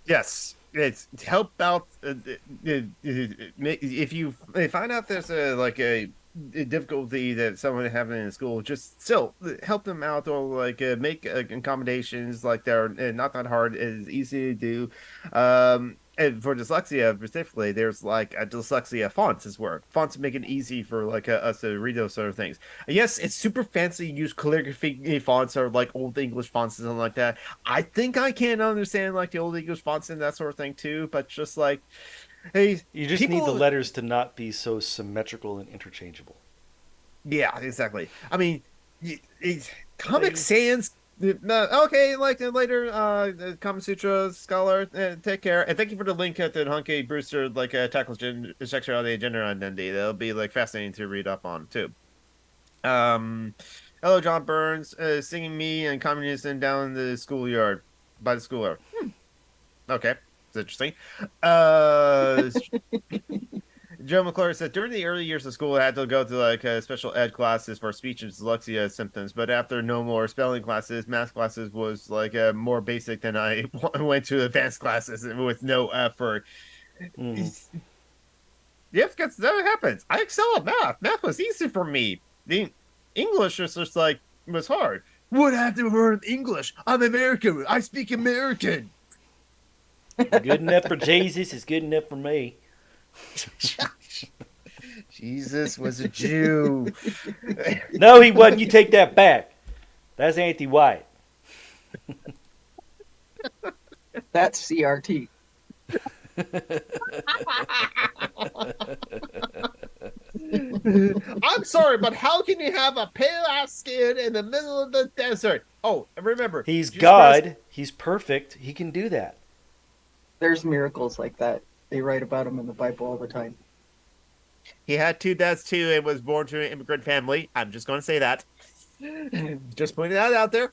Yes, it's help out. If you find out there's a difficulty that someone having in school, just still help them out or like make accommodations. Like they're not that hard. It's easy to do. And for dyslexia specifically, there's like a dyslexia fonts as well. Fonts make it easy for like us to read those sort of things. Yes, it's super fancy. Use calligraphy fonts or like old English fonts and something like that. I think I can understand like the old English fonts and that sort of thing too. But just like, hey, You just need the letters to not be so symmetrical and interchangeable. yeah, exactly. I mean, Comic Sans. Okay, like later, Kama Sutra scholar. Take care, and thank you for the link at the Hunky Brewster like tackles sexuality and gender identity. That'll be like fascinating to read up on too. Hello, John Burns, singing me and communism down in the schoolyard by the schoolyard. Okay, it's interesting. Joe McClure said during the early years of school, I had to go to like special ed classes for speech and dyslexia symptoms. But after no more spelling classes, math classes was like more basic than I went to advanced classes with no effort. Yes, because that happens. I excel at math. Math was easy for me. The English was just like was hard. What have to learn English? I'm American. I speak American. Good enough for Jesus is good enough for me. Jesus was a Jew. No, he wasn't. You take that back. That's anti-white. That's CRT. I'm sorry, but how can you have a pale ass skin in the middle of the desert? Oh, and remember, He's Jesus God. Christ- He's perfect. He can do that. There's miracles like that. They write about them in the Bible all the time. He had two dads too and was born to an immigrant family. I'm just going to say that. Just pointing that out there.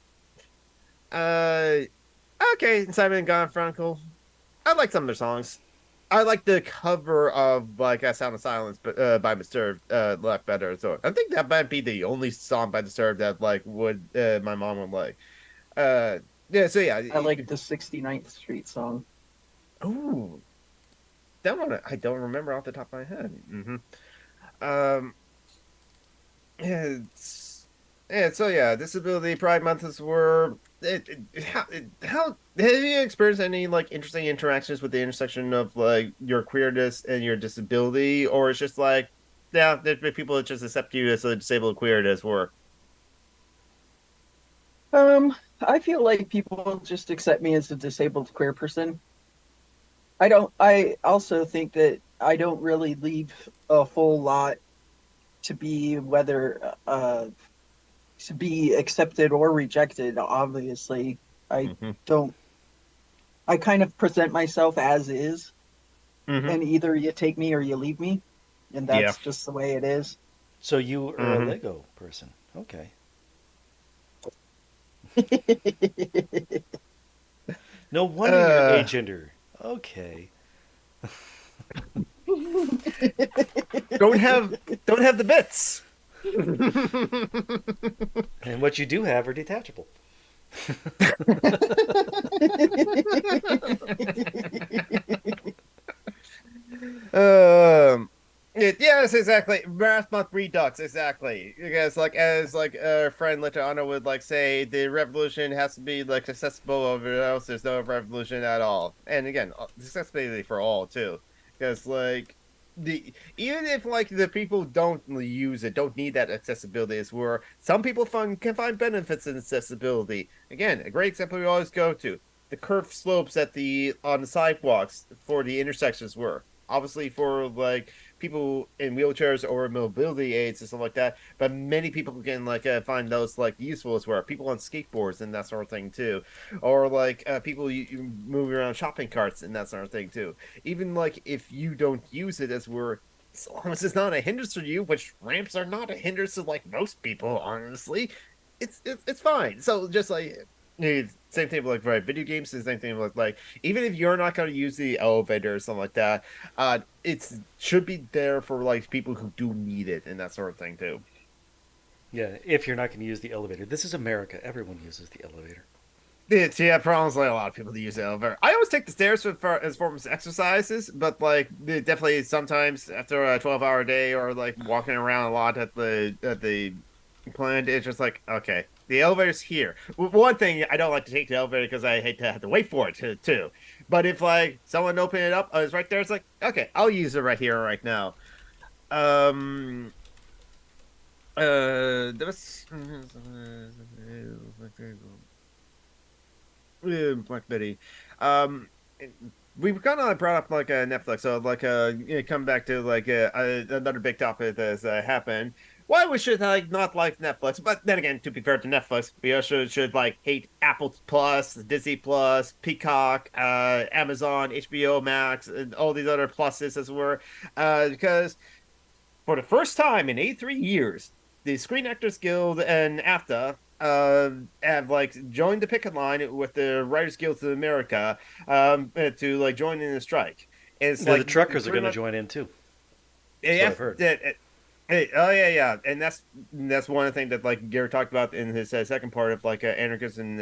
Okay, Simon and Garfunkel. I like some of their songs. I like the cover of like "A Sound of Silence," but by Disturbed, like better. So I think that might be the only song by Disturbed that like would my mom would like. Yeah. So yeah, I like the 69th Street song. Ooh, that one I don't remember off the top of my head. Yeah, yeah. So yeah, Disability Pride Months were. How have you experienced any like interesting interactions with the intersection of like your queerness and your disability, or it's just like, yeah, there's people that just accept you as a disabled queer as work? I feel like people just accept me as a disabled queer person. I also think that I don't really leave a whole lot to be whether to be accepted or rejected, obviously. I Hmm. don't I kind of present myself as is, Hmm. and either you take me or you leave me, and Yeah. that's just the way it is. So you are a Hmm. Lego person. Okay. No wonder you're Uh, agender. Okay. don't have don't have the bits. And what you do have are detachable. Um, yes, exactly. Rasmuth Redux, exactly. Because, like, as like a friend Letoano would like say, the revolution has to be like accessible, or else there's no revolution at all. And again, accessibility for all too, because like the even if like the people don't use it, don't need that accessibility, is where some people can find benefits in accessibility. Again, a great example we always go to. The curved slopes at the on the sidewalks for the intersections were obviously for like people in wheelchairs or mobility aids and stuff like that, but many people can like find those like useful as well. People on skateboards and that sort of thing too, or like people moving around shopping carts and that sort of thing too. Even like if you don't use it as we're, as long as it's not a hindrance to you, which ramps are not a hindrance to like most people, honestly, it's fine. So just like same thing with like right, video games, the same thing with like even if you're not going to use the elevator or something like that, it's should be there for like people who do need it and that sort of thing too. Yeah, if you're not going to use the elevator. This is America. Everyone uses the elevator. It's yeah, problems like a lot of people that use the elevator. I always take the stairs as forms of exercises, but like definitely sometimes after a 12-hour day or like walking around a lot at the plant, it's just like okay, the elevator's here. One thing I don't like to take the elevator because I hate to have to wait for it too. But if like someone open it up, it's right there. It's like okay, I'll use it right here, right now. Um, there was Black Betty. Um, we were kind of like brought up like Netflix, so like come back to like another big topic that's happened. Why we should like not like Netflix, but then again, to be fair to Netflix, we also should like hate Apple Plus, Disney Plus, Peacock, Amazon, HBO Max, and all these other pluses as were, because for the first time in 83 years, the Screen Actors Guild and AFTA have like joined the picket line with the Writers Guild of America to like join in the strike. It's The like truckers are pretty going to much join in too. That's what yeah, I've heard. oh yeah, yeah, and that's one of the things that like Gary talked about in his second part of like anarchism,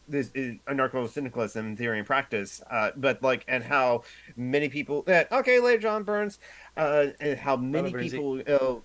this anarcho-syndicalism theory and practice, but like and how many people okay later John Burns, and how Brother many Bernsey. people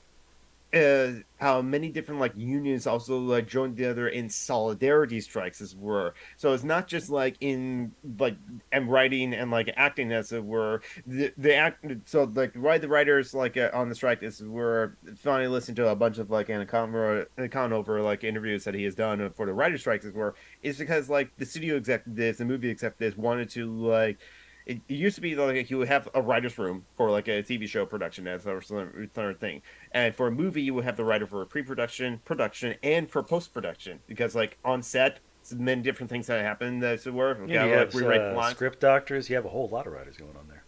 how many different like unions also like joined together in solidarity strikes as were. So it's not just like in like and writing and like acting as it were. The act so like why the writers like on the strike is were finally listening to a bunch of like Conover like interviews that he has done for the writer strikes as were is because like the studio executives the movie executives wanted to like it used to be like you would have a writer's room for like a TV show production as a third thing. And for a movie, you would have the writer for pre-production, production, and for post-production because like on set, many different things that happen that were Yeah, okay, you like have rewrite the lines. script doctors. You have a whole lot of writers going on there.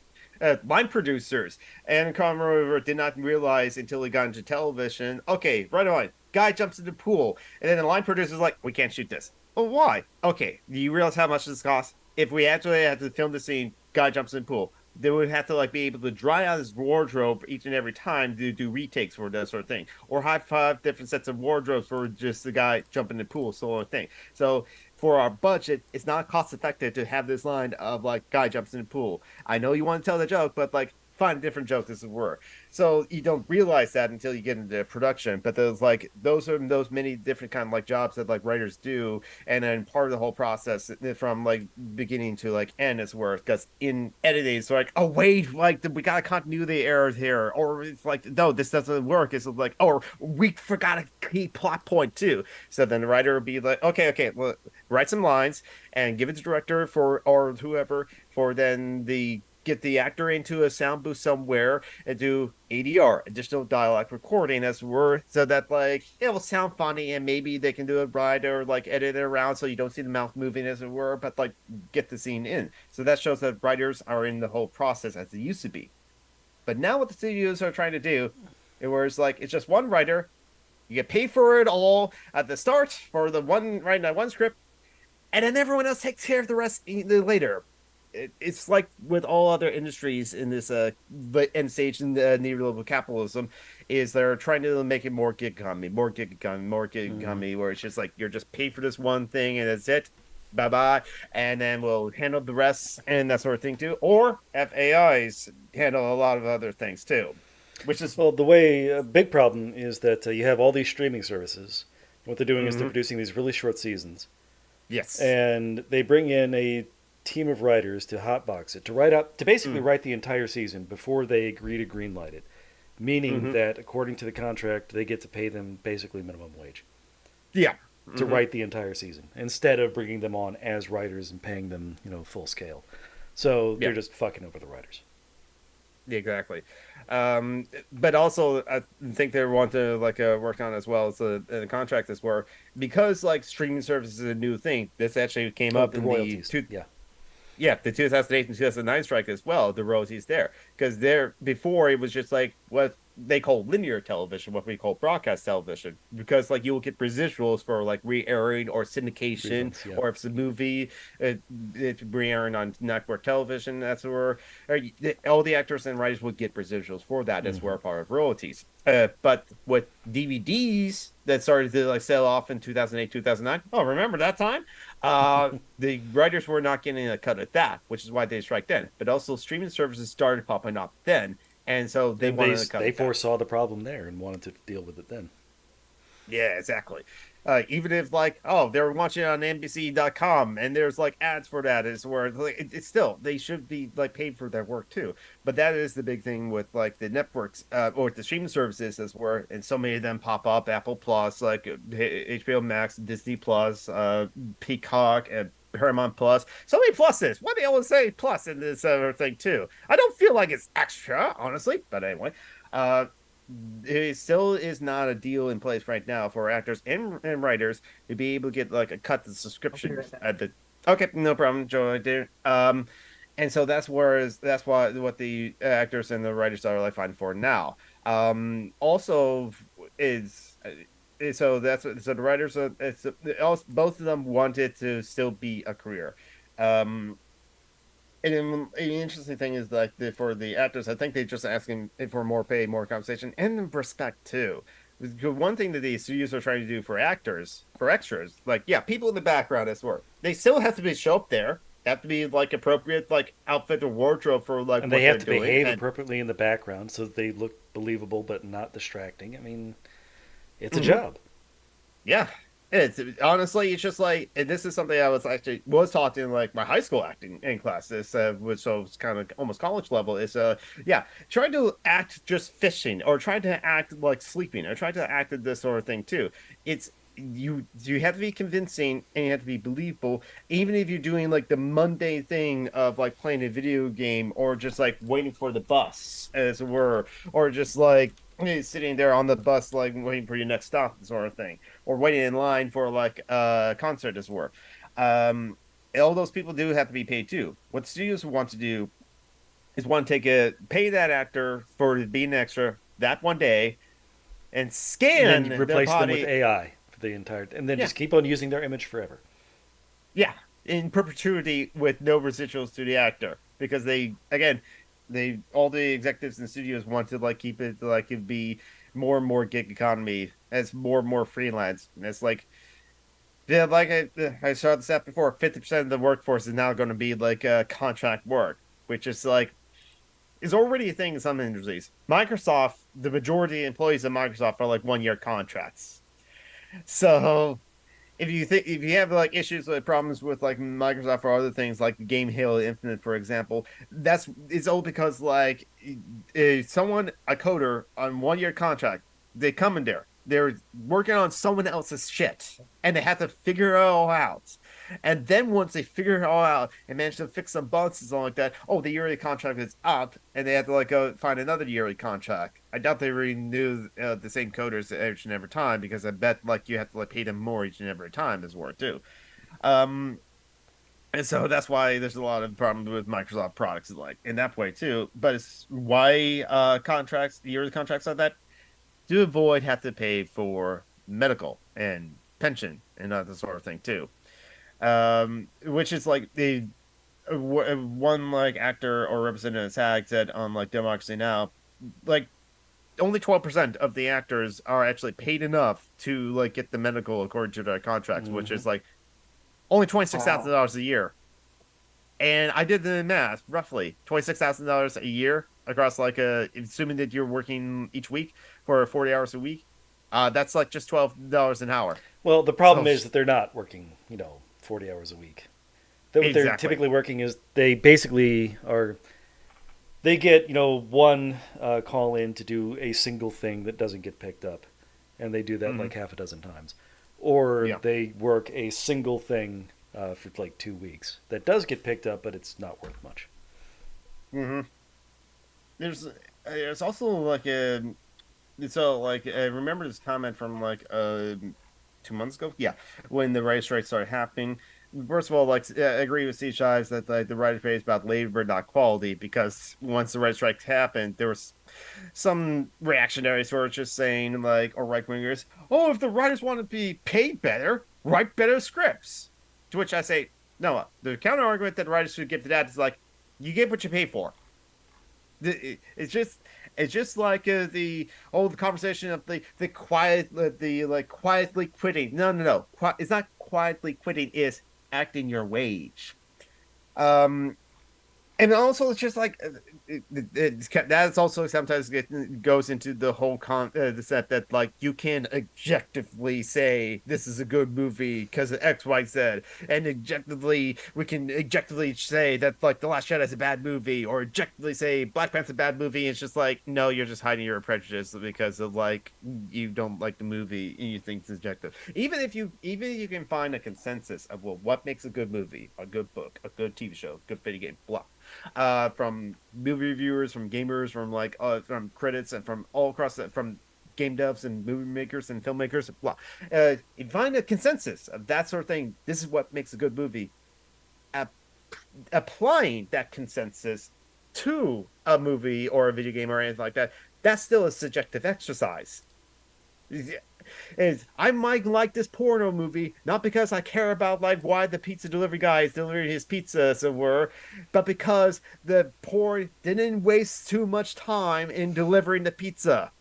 Line producers and Conroy did not realize until he got into television. Okay, right on. Guy jumps in the pool, and then the line producer's like, "We can't shoot this." Well, why? Okay, do you realize how much this costs? If we actually had to film the scene, guy jumps in the pool, they would have to like be able to dry out his wardrobe each and every time to do retakes for that sort of thing, or have 5 different sets of wardrobes for just the guy jumping in the pool, sort of thing. So for our budget, it's not cost effective to have this line of like guy jumps in the pool. I know you want to tell the joke, but like find different jokes as it were. So you don't realize that until you get into production. But there's like those are those many different kind of like jobs that like writers do, and then part of the whole process from like beginning to like end is where because in editing it's like, oh wait, like we got a continuity error here, or it's like no, this doesn't work. It's like, oh, we forgot a key plot point too. So then the writer will be like, okay, well, write some lines and give it to the director for or whoever for then the get the actor into a sound booth somewhere and do ADR, additional dialogue recording as it were, so that like it will sound funny and maybe they can do it right or like edit it around so you don't see the mouth moving as it were, but like get the scene in. So that shows that writers are in the whole process as it used to be. But now what the studios are trying to do, it was like it's just one writer, you get paid for it all at the start for the one writing that one script, and then everyone else takes care of the rest later. It's like with all other industries in this end stage in the neoliberal capitalism, is they're trying to make it more gig economy, where it's just like you're just paid for this one thing and that's it, bye bye, and then we'll handle the rest and that sort of thing too, or FAIs handle a lot of other things too, which is Well, the way a big problem is that you have all these streaming services. What they're doing is they're producing these really short seasons, yes, and they bring in a team of writers to hotbox it to basically write the entire season before they agree to greenlight it, meaning that according to the contract they get to pay them basically minimum wage yeah, to write the entire season instead of bringing them on as writers and paying them full scale. So they're just fucking over the writers. exactly. But also I think they want to like work on as well as the contract is where because like streaming services is a new thing. This actually came up The in royalties. the 2008 and 2009 strike as well. The royalties there because there before it was just like what they call linear television, what we call broadcast television, because like you will get residuals for like re-airing or syndication, or if it's a movie, it's re-airing on network television. That's where all the actors and writers would get residuals for that as well, part of royalties. But with DVDs that started to like sell off in 2008, 2009. Oh, remember that time? The writers were not getting a cut at that, which is why they strike then. But also streaming services started popping up then. And so they wanted to cut they it down. foresaw the problem there and wanted to deal with it then. Yeah, exactly. Even if like, oh, they're watching it on NBC.com and there's like ads for that, is where like, it's still they should be like paid for their work too. But that is the big thing with like the networks or the streaming services, is where and so many of them pop up: Apple Plus, like HBO Max, Disney Plus, Peacock, and Paramount Plus. So many pluses. Why do they always say plus in this thing too? I don't feel like it's extra, honestly. But anyway, it still is not a deal in place right now for actors and writers to be able to get like a cut the subscription at the. Okay, no problem, Joe. Dear. And so that's why what the actors and the writers are like fighting for now. Also is. So the writers both of them wanted to still be a career. And the interesting thing is like for the actors, I think they're just asking for more pay, more compensation, and respect too. One thing that the studios are trying to do for actors, for extras, like people in the background as well, they still have to show up there. Have to be like appropriate, like outfit or wardrobe for like. And they have to behave appropriately in the background so that they look believable but not distracting. I mean, it's a job. Yeah, it's honestly, it's just like, and this is something I was taught in like my high school acting in class. This which so it's kind of almost college level. Is trying to act just fishing or trying to act like sleeping or trying to act this sort of thing too. It's you have to be convincing and you have to be believable, even if you're doing like the mundane thing of like playing a video game or just like waiting for the bus as it were, or just like sitting there on the bus like waiting for your next stop sort of thing, or waiting in line for like a concert as it were. All those people do have to be paid too. What studios want to do is pay that actor for being extra that one day and scan and then replace their them body. with AI for the entire, and then just keep on using their image forever. Yeah, in perpetuity with no residuals to the actor, because all the executives and studios want to like keep it like it be more and more gig economy as more and more freelance. And it's like, I saw this out before. 50% of the workforce is now going to be like contract work, which is like is already a thing in some industries. Microsoft, the majority of employees of Microsoft are like 1 year contracts. So if you have like issues with problems with like Microsoft or other things like the game Halo Infinite, for example, it's all because like someone, a coder on 1 year contract, they come in there, they're working on someone else's shit, and they have to figure it all out. And then once they figure it all out and manage to fix some bugs and something like that, oh, the yearly contract is up, and they have to like go find another yearly contract. I doubt they really knew the same coders each and every time, because I bet like you have to like pay them more each and every time as well too. Um, and so that's why there's a lot of problems with Microsoft products like in that way too. But it's why contracts, yearly contracts like that, to avoid have to pay for medical and pension and that sort of thing too. Which is like the one like actor or representative SAG said on like Democracy Now, like only 12% of the actors are actually paid enough to like get the medical according to their contracts, which is like only $26,000 a year. And I did the math, roughly $26,000 a year across like assuming that you're working each week for 40 hours a week. That's like just $12 an hour. Well, the problem is that they're not working, 40 hours a week. What they're typically working is they basically are. They get one call in to do a single thing that doesn't get picked up, and they do that like half a dozen times, or they work a single thing for like 2 weeks that does get picked up, but it's not worth much. There's also like a so like I remember this comment from like 2 months ago, when the writer strike started happening. First of all, like I agree with Steve Shives that like the writer phase about labor, not quality, because once the writer strike happened, there was some reactionaries who were just saying like, or right wingers, oh, if the writers want to be paid better, write better scripts. To which I say, no, the counter argument that writers should give to that is like, you get what you pay for. It's just like the conversation of the quietly quitting. No. It's not quietly quitting. It's acting your wage. And also it's just like that's also sometimes goes into the whole the set that like you can objectively say this is a good movie because of X, Y, Z, and we can objectively say that like The Last Jedi is a bad movie, or objectively say Black Panther's a bad movie. It's just like, no, you're just hiding your prejudice because of like you don't like the movie and you think it's objective. Even if you can find a consensus of what makes a good movie, a good book, a good TV show, a good video game, blah. From movie reviewers, from gamers, from critics, and from all across from game devs and movie makers and filmmakers, blah. You find a consensus of that sort of thing. This is what makes a good movie. Applying that consensus to a movie or a video game or anything like that, that's still a subjective exercise. I might like this porno movie not because I care about like why the pizza delivery guy is delivering his pizza, as it were, but because the porn didn't waste too much time in delivering the pizza.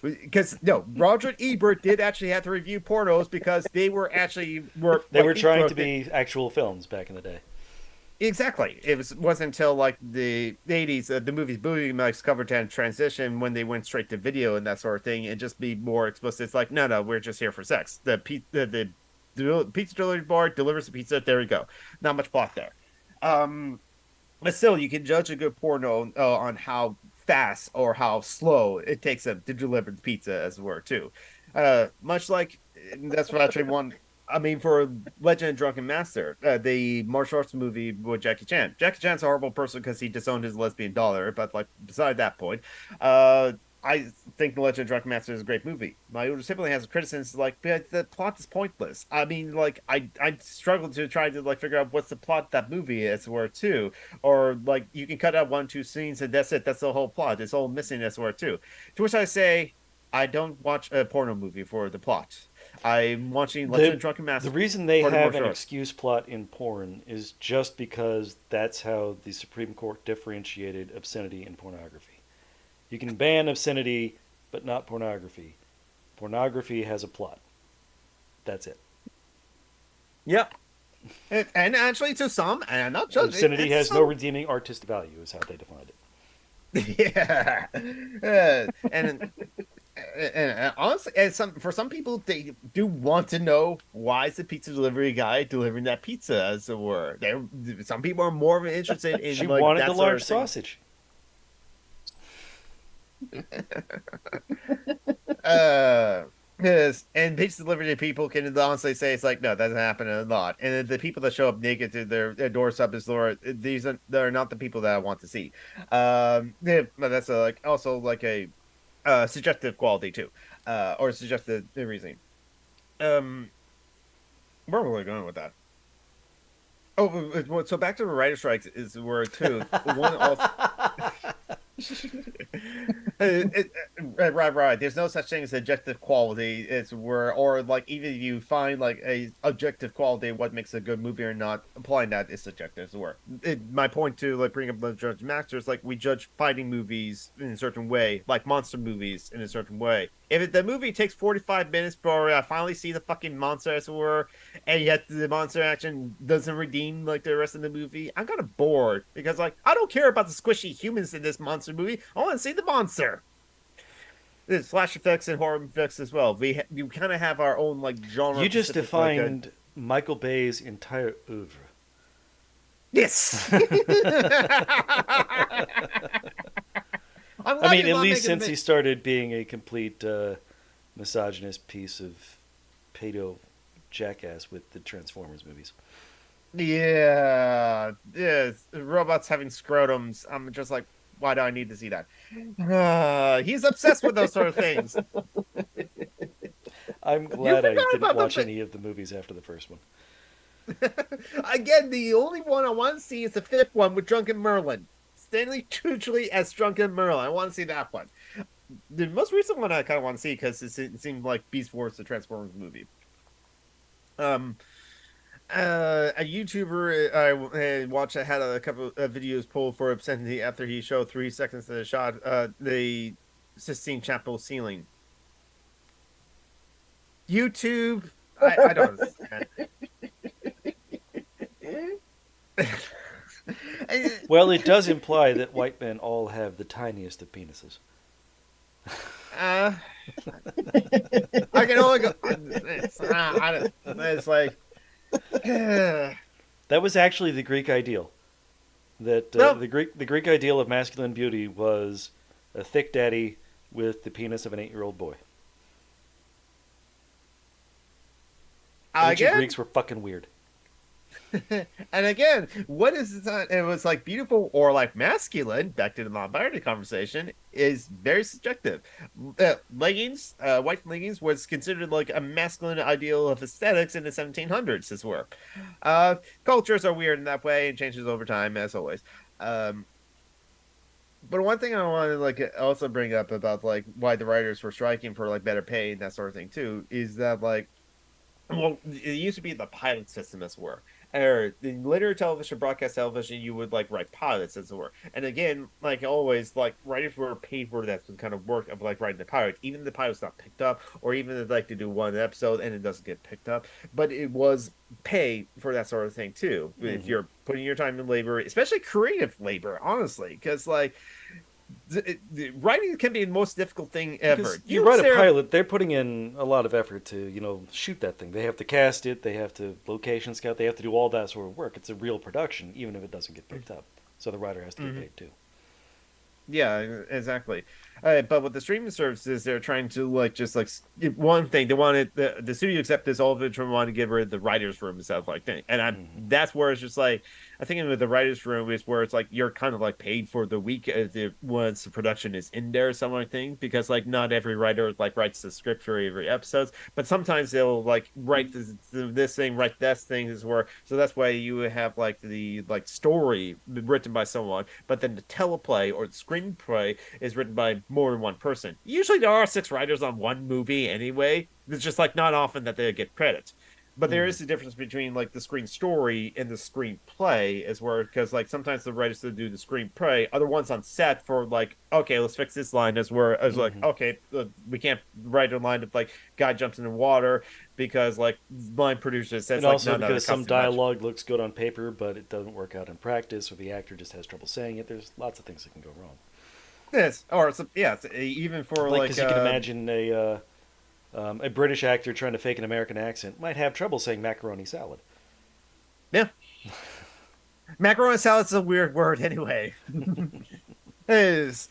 Because no, Roger Ebert did actually have to review pornos because they were trying to be actual films back in the day. Exactly. Wasn't until like the 80s, the movies Booty Mike's cover transition, when they went straight to video and that sort of thing, and just be more explicit. It's like, no, we're just here for sex. The pizza delivery boy delivers the pizza. There we go. Not much plot there. But still, you can judge a good porno on how fast or how slow it takes them to deliver the pizza, as it were, too. Much like that's what actually one. I mean, for Legend of Drunken Master, the martial arts movie with Jackie Chan. Jackie Chan's a horrible person because he disowned his lesbian daughter, but like beside that point, I think The Legend of Drunken Master is a great movie. My older sibling has a criticism like, but the plot is pointless. I mean, like I struggled to try to like figure out what's the plot of that movie, as it were, too, or like you can cut out 1-2 scenes and that's it. That's the whole plot. It's all missing, as it were, too. To which I say, I don't watch a porno movie for the plot. I'm watching Legend of Drunken Master. The reason they have an excuse plot in porn is just because that's how the Supreme Court differentiated obscenity and pornography. You can ban obscenity, but not pornography. Pornography has a plot. That's it. Yep. And actually, to some, and I'm not judging. Obscenity has no redeeming artistic value, is how they defined it. Yeah, and honestly, and for some people, they do want to know why is the pizza delivery guy delivering that pizza, as it were. There, some people are more interested in She like wanted the that sort large of thing. sausage. Uh, yes, and pizza delivery people can honestly say it's like no, that doesn't happen a lot. And then the people that show up naked to their doorstep is Lord. They're not the people that I want to see. Yeah, but that's like also like a subjective quality too, or subjective reasoning. Um, where were we going with that? Oh, so back to the writer strikes is where too one also. Right. There's no such thing as objective quality. It's where, or like, even if you find like a objective quality of what makes a good movie or not, applying that is subjective as well. My point to like bring up the Judge Master is like we judge fighting movies in a certain way, like monster movies in a certain way. If the movie takes 45 minutes for I finally see the fucking monster as it were, and yet the monster action doesn't redeem like the rest of the movie, I'm kind of bored because like I don't care about the squishy humans in this monster movie. I want to see the monster. There's flash effects and horror effects as well. We kind of have our own like genre. You just Specific, like, defined Michael Bay's entire oeuvre. yes. I mean, at least since he started being a complete misogynist piece of pedo jackass with the Transformers movies. Yeah, yes, robots having scrotums. I'm just like, why do I need to see that? He's obsessed with those sort of things. I'm glad I forgot didn't about watch the- any of the movies after the first one. Again, the only one I want to see is the fifth one with Drunken Merlin. Stanley Tucci as Drunken Merlin. I want to see that one. The most recent one I kind of want to see because it seemed like Beast Wars, the Transformers movie. A YouTuber I watched had a couple of videos pulled for obscenity after he showed 3 seconds of the shot the Sistine Chapel ceiling. YouTube, I don't understand. Well, it does imply that white men all have the tiniest of penises. I can only go. It's like. That was actually the Greek ideal. That No. the Greek ideal of masculine beauty was a thick daddy with the penis of an 8-year-old boy. Ancient Again, Greeks were fucking weird. and again, what is it? It was like beautiful or like masculine. Back to the non-binary conversation is very subjective. Leggings, white leggings, was considered like a masculine ideal of aesthetics in the 1700s as well. Cultures are weird in that way and changes over time, as always. But one thing I want to like also bring up about like why the writers were striking for like better pay and that sort of thing too is that like, well, it used to be the pilot system as well. Or in linear television, broadcast television, you would like write pilots as it were. And again, like always, like writers were paid for that kind of work of like writing the pilot. Even if the pilot's not picked up, or even if like to do one episode and it doesn't get picked up, but it was pay for that sort of thing too. If you're putting your time and labor, especially creative labor, honestly, because like writing can be the most difficult thing ever. Because you write a pilot, they're putting in a lot of effort to, shoot that thing. They have to cast it, they have to location scout, they have to do all that sort of work. It's a real production, even if it doesn't get picked up. So the writer has to get paid too. Yeah, exactly. But with the streaming services, they're trying to like just like one thing they wanted the studio except this all of it wanted to get rid of the writers' room and stuff like that. And that's where it's just like I think with the writers' room is where it's like you're kind of like paid for the week once the production is in there, something like thing. Because like not every writer like writes the script for every episode, but sometimes they'll like write this thing, write that thing is where so that's why you have like the like story written by someone, but then the teleplay or the screenplay is written by more than one person. Usually there are 6 writers on one movie anyway. It's just like not often that they get credit. But there is a difference between like the screen story and the screenplay as where because like sometimes the writers that do the screenplay are the ones on set for like okay let's fix this line as where as like okay we can't write a line of like guy jumps in the water because like line producer says And like also no, because that some costs too much. dialogue looks good on paper, but it doesn't work out in practice, or the actor just has trouble saying it. There's lots of things that can go wrong. Yes, or some, yeah, even for Like, like, because you can imagine a British actor trying to fake an American accent might have trouble saying macaroni salad. yeah, macaroni salad's a weird word anyway. Is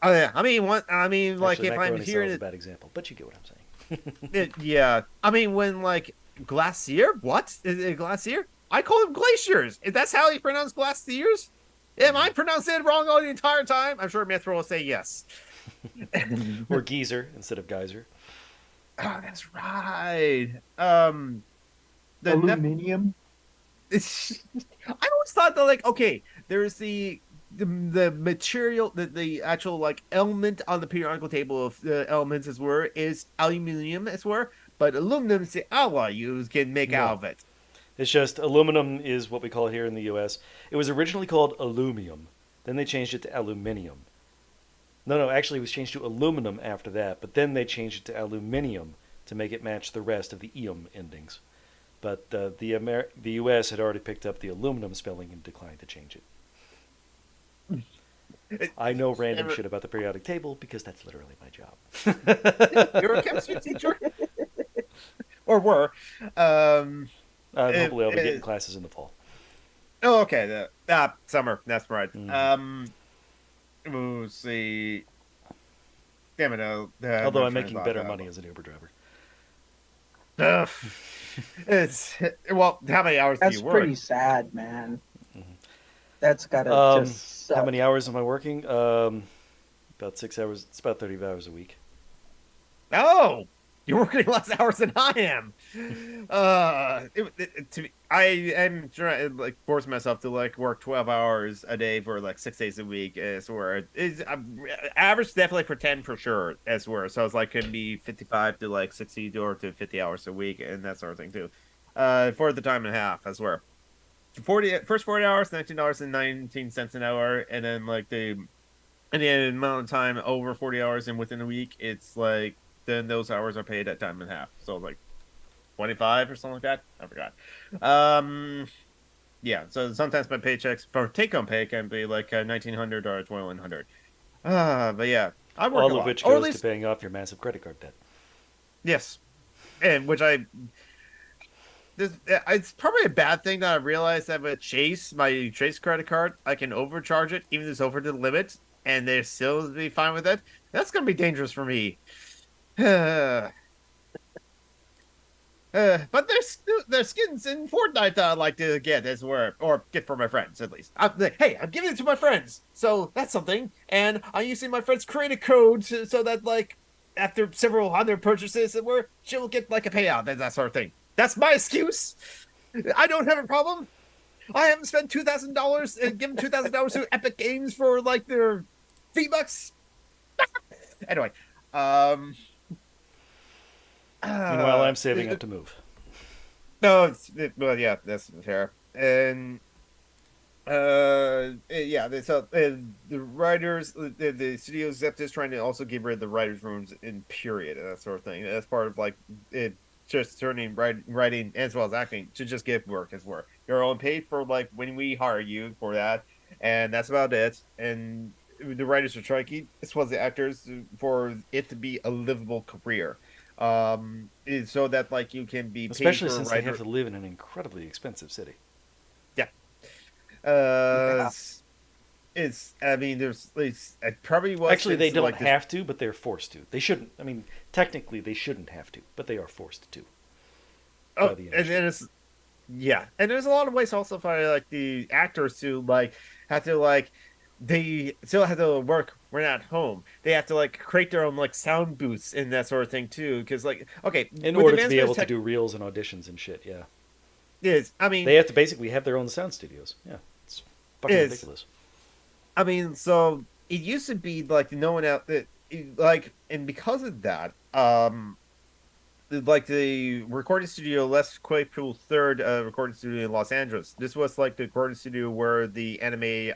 I mean, what I mean, like Actually, if I'm macaroni salad hearing is a it, bad example, but you get what I'm saying. yeah, I mean when like glacier, what is it glacier? I call them glaciers. If that's how you pronounce glaciers, am I pronouncing it wrong all the entire time? I'm sure Mithra will say yes. Or geezer instead of geyser. Oh, that's right. The Aluminium. I always thought that like okay, there's the material the actual like element on the periodical table of the elements as were is aluminum as were, but aluminum is the alloy you can make No. out of it. It's just aluminum is what we call it here in the U.S. It was originally called aluminum. Then they changed it to aluminium. No, actually it was changed to aluminum after that, but then they changed it to aluminium to make it match the rest of the ium endings. But the U.S. had already picked up the aluminum spelling and declined to change it. I know random shit about the periodic table because that's literally my job. You're a chemistry teacher, or were. Hopefully I'll be getting classes in the fall. Oh, okay. Summer. That's right. Mm. We'll see. Damn it! Although I'm making better money as an Uber driver. Ugh. It's well. How many hours That's do you work? pretty sad, man. That's gotta just suck. How many hours am I working? About 6 hours. It's about 30 hours a week. Oh, you're working less hours than I am. I am trying to like force myself to like work 12 hours a day for like 6 days a week. As where is average definitely for 10 for sure. As where so it's like can be 55 to like 60 or to 50 hours a week and that sort of thing too. For the time and a half as where. First 40 hours, $19.19 an hour, and then like the amount of time over 40 hours and within a week, it's like then those hours are paid at time and a half. So like 25 or something like that. I forgot. Yeah. So sometimes my paychecks for take home pay can be like 1,900 or 2,100. But yeah, I work a All lot. of which Or at goes least, to paying off your massive credit card debt. yes, and which I. It's probably a bad thing that I realized that with my Chase credit card, I can overcharge it even if it's over the limit, and they still be fine with it. That's gonna be dangerous for me. But there's skins in Fortnite that I'd like to get as well, or get for my friends at least. Hey, I'm giving it to my friends, so that's something. And I'm using my friend's credit code so that like after several hundred purchases, where she'll get like a payout and that sort of thing. That's my excuse. I don't have a problem. I haven't spent $2,000 and given $2,000 to Epic Games for like their V-Bucks. Anyway, Meanwhile, I'm saving up to move. No, well, yeah, that's fair. And yeah, the writers, the studio executives trying to also get rid of the writers' rooms in period and that sort of thing. That's part of like it just turning writing as well as acting to just give work as work. You're only paid for like when we hire you for that, and that's about it. And the writers are trying as well as the actors for it to be a livable career. So that like you can be paid Especially for since a they writer. have to live in an incredibly expensive city. Yeah. Yeah. It's I mean there's it probably was Actually, they don't like have to, but they're forced to. They shouldn't. I mean, technically, they shouldn't have to, but they are forced to. oh, by the and then it's yeah, and there's a lot of ways also for like the actors to like have to like they still have to work when at home. They have to like create their own like sound booths and that sort of thing too. Because like okay, In with order to be advancement able of to do reels and auditions and shit, yeah. is I mean They have to basically have their own sound studios. Yeah, it's fucking Is. ridiculous. I mean, so it used to be like no one out that like, and because of that, like the recording studio Les Claypool third recording studio in Los Angeles. This was like the recording studio where the anime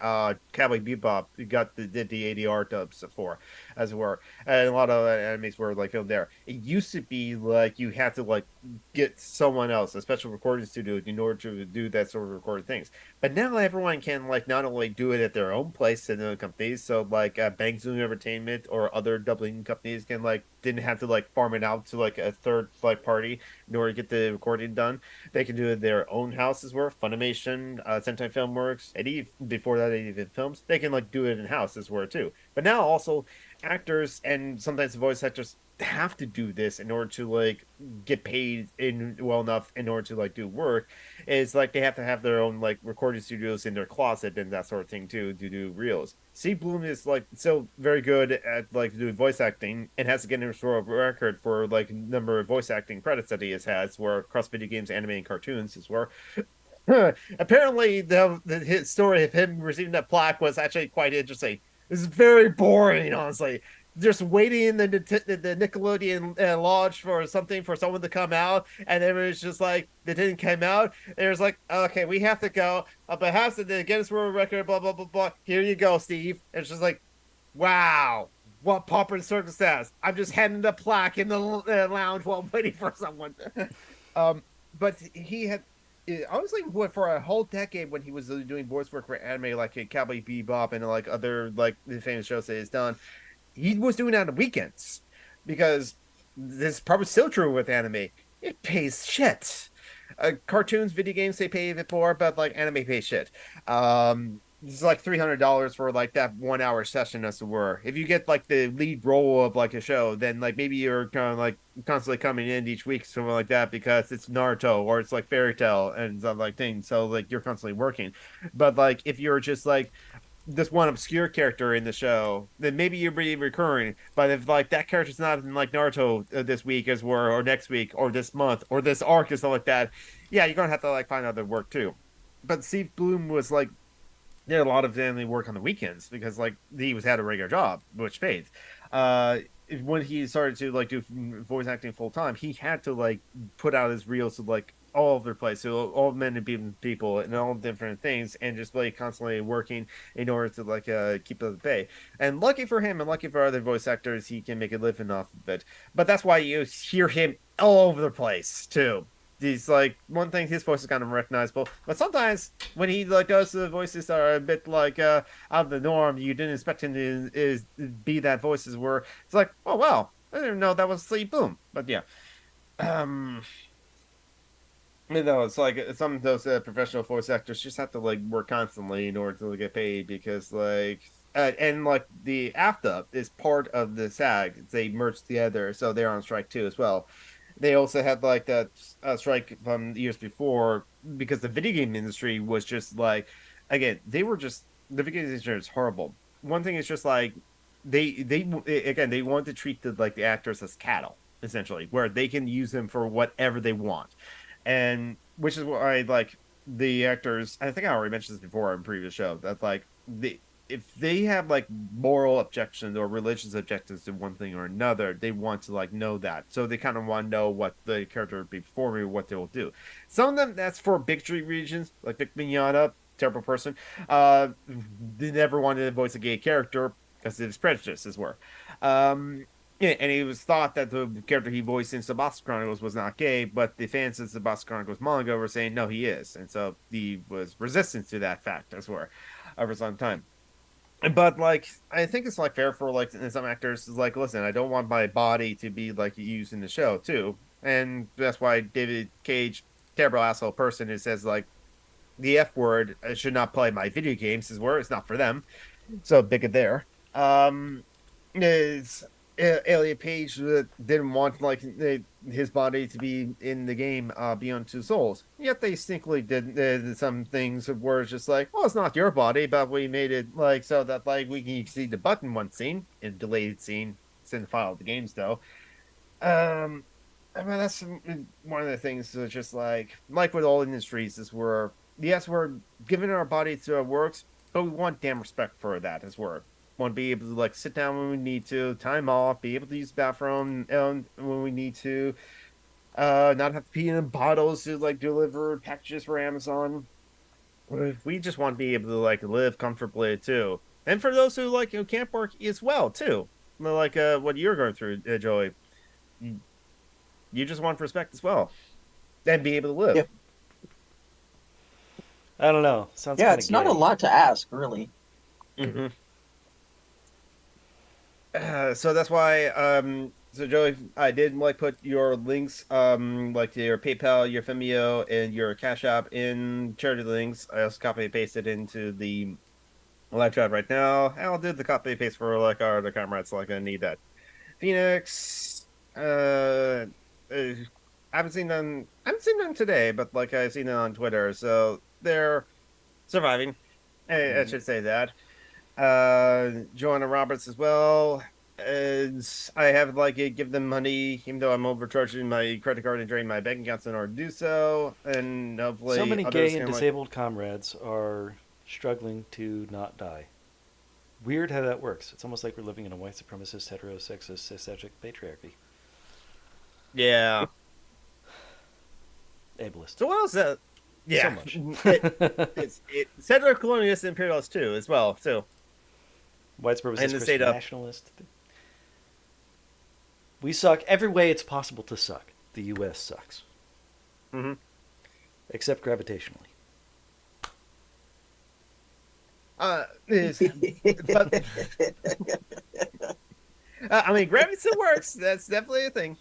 Cowboy Bebop did the ADR dubs for, as it were, and a lot of animes were like filmed there. It used to be like you had to like get someone else, a special recording studio, in order to do that sort of recorded things. But now everyone can like not only do it at their own place and their own companies, so like Bang Zoom Entertainment or other dubbing companies can like didn't have to like farm it out to like a third like party in order to get the recording done. They can do it at their own houses where Funimation, Sentai Filmworks, Eddie before that Eddie Films, they can like do it in house as well too. But now also actors and sometimes voice actors have to do this in order to like get paid in well enough in order to like do work. Is like they have to have their own like recording studios in their closet and that sort of thing too to do reels. Steve Bloom is like still very good at like doing voice acting and has to get a sort of record for like number of voice acting credits that he has where across video games, anime, and cartoons is where apparently his story of him receiving that plaque was actually quite interesting. It's very boring, honestly. Just waiting in the Nickelodeon lodge for something for someone to come out, and then it was just like they didn't come out. It was like, okay, we have to go. On behalf of the Guinness World Record, blah blah blah blah. Here you go, Steve. And it's just like, wow, what pomp and circumstance. I'm just handing the plaque in the lounge while waiting for someone. But he had honestly for a whole decade when he was doing voice work for anime like Cowboy Bebop and like other like the famous shows that he's done, he was doing it on the weekends because this is probably still true with anime. It pays shit. Cartoons, video games, they pay a bit more, but like anime pays shit. It's like $300 for like that 1 hour session, as it were. If you get like the lead role of like a show, then like maybe you're kind of like constantly coming in each week, something like that, because it's Naruto or it's like Fairy Tail and stuff like things. So like you're constantly working. But like if you're just like this one obscure character in the show, then maybe you're be recurring. But if like that character's not in like Naruto this week as were or next week or this month or this arc or something like that, yeah, you're gonna have to like find other work too. But Steve Bloom was like did a lot of family work on the weekends because like he had a regular job which paid. When he started to like do voice acting full time, he had to like put out his reels to like all over the place, so all men and people and all different things, and just like constantly working in order to like keep up the pay. And lucky for him and lucky for other voice actors, he can make a living off of it. But that's why you hear him all over the place too. He's like one thing, his voice is kind of recognizable, but sometimes when he like does the voices that are a bit like out of the norm, you didn't expect him to be that voices were. It's like, oh wow, I didn't know that was Sleep Boom. But yeah, you know, it's like some of those professional voice actors just have to like work constantly in order to get paid because like. And like the AFTA is part of the SAG, they merged together, so they're on strike too as well. They also had like that strike from years before because the video game industry was just like, again, they were just the video game industry is horrible. One thing is just like they again they want to treat the actors as cattle essentially, where they can use them for whatever they want, and which is why like the actors. I think I already mentioned this before in a previous show that like the if they have like moral objections or religious objections to one thing or another, they want to like know that. So they kind of want to know what the character will be performing, what they will do. Some of them that's for bigotry regions, like Vic Mignogna, terrible person. They never wanted to voice a gay character because of his prejudices were. Yeah, and it was thought that the character he voiced in Tsubasa Chronicles was not gay, but the fans of Tsubasa Chronicles manga were saying no, he is, and so he was resistant to that fact as well over some time. But like I think it's like fair for like some actors is like, listen, I don't want my body to be like used in the show too. And that's why David Cage, terrible asshole person who says like the F word should not play my video games is where it's not for them. So bigot there. Is Elliot Page didn't want like his body to be in the game Beyond Two Souls. Yet they distinctly did some things where it's just like, well, it's not your body, but we made it like so that like we can see the button one scene in deleted scene. It's in the file of the games though. I mean that's one of the things that's just like with all industries is where yes we're giving our body to our works, but we want damn respect for that as well. Want to be able to like sit down when we need to, time off, be able to use the bathroom when we need to, not have to pee in bottles to like deliver packages for Amazon. We just want to be able to like live comfortably too, and for those who like camp work as well too, like what you're going through, Joey. You just want respect as well, and be able to live. Yep. I don't know. Sounds Yeah, kind of it's not a gay. lot to ask, really. Mm-hmm. So that's why so Joey, I did like put your links like your PayPal, your Vimeo, and your Cash App in charity links. I also copy and pasted into the live chat right now. I'll do the copy and paste for like our other comrades, like I need that. Phoenix, I haven't seen them today, but like I've seen it on Twitter, so they're surviving. I should say that. Joanna Roberts as well. And I have like give them money, even though I'm overcharging my credit card and draining my bank accounts in order to do so. And hopefully, So many others gay and can disabled comrades are struggling to not die. Weird how that works. It's almost like we're living in a white supremacist, heterosexist, cisgender patriarchy. yeah. Ableist. So what else? Yeah, So much. it's settler colonialist imperialist too, as well too. White supremacist, And the Christian state of- nationalist. We suck every way it's possible to suck. The U.S. sucks. Mm-hmm. Except gravitationally. But I mean, gravity still works. That's definitely a thing.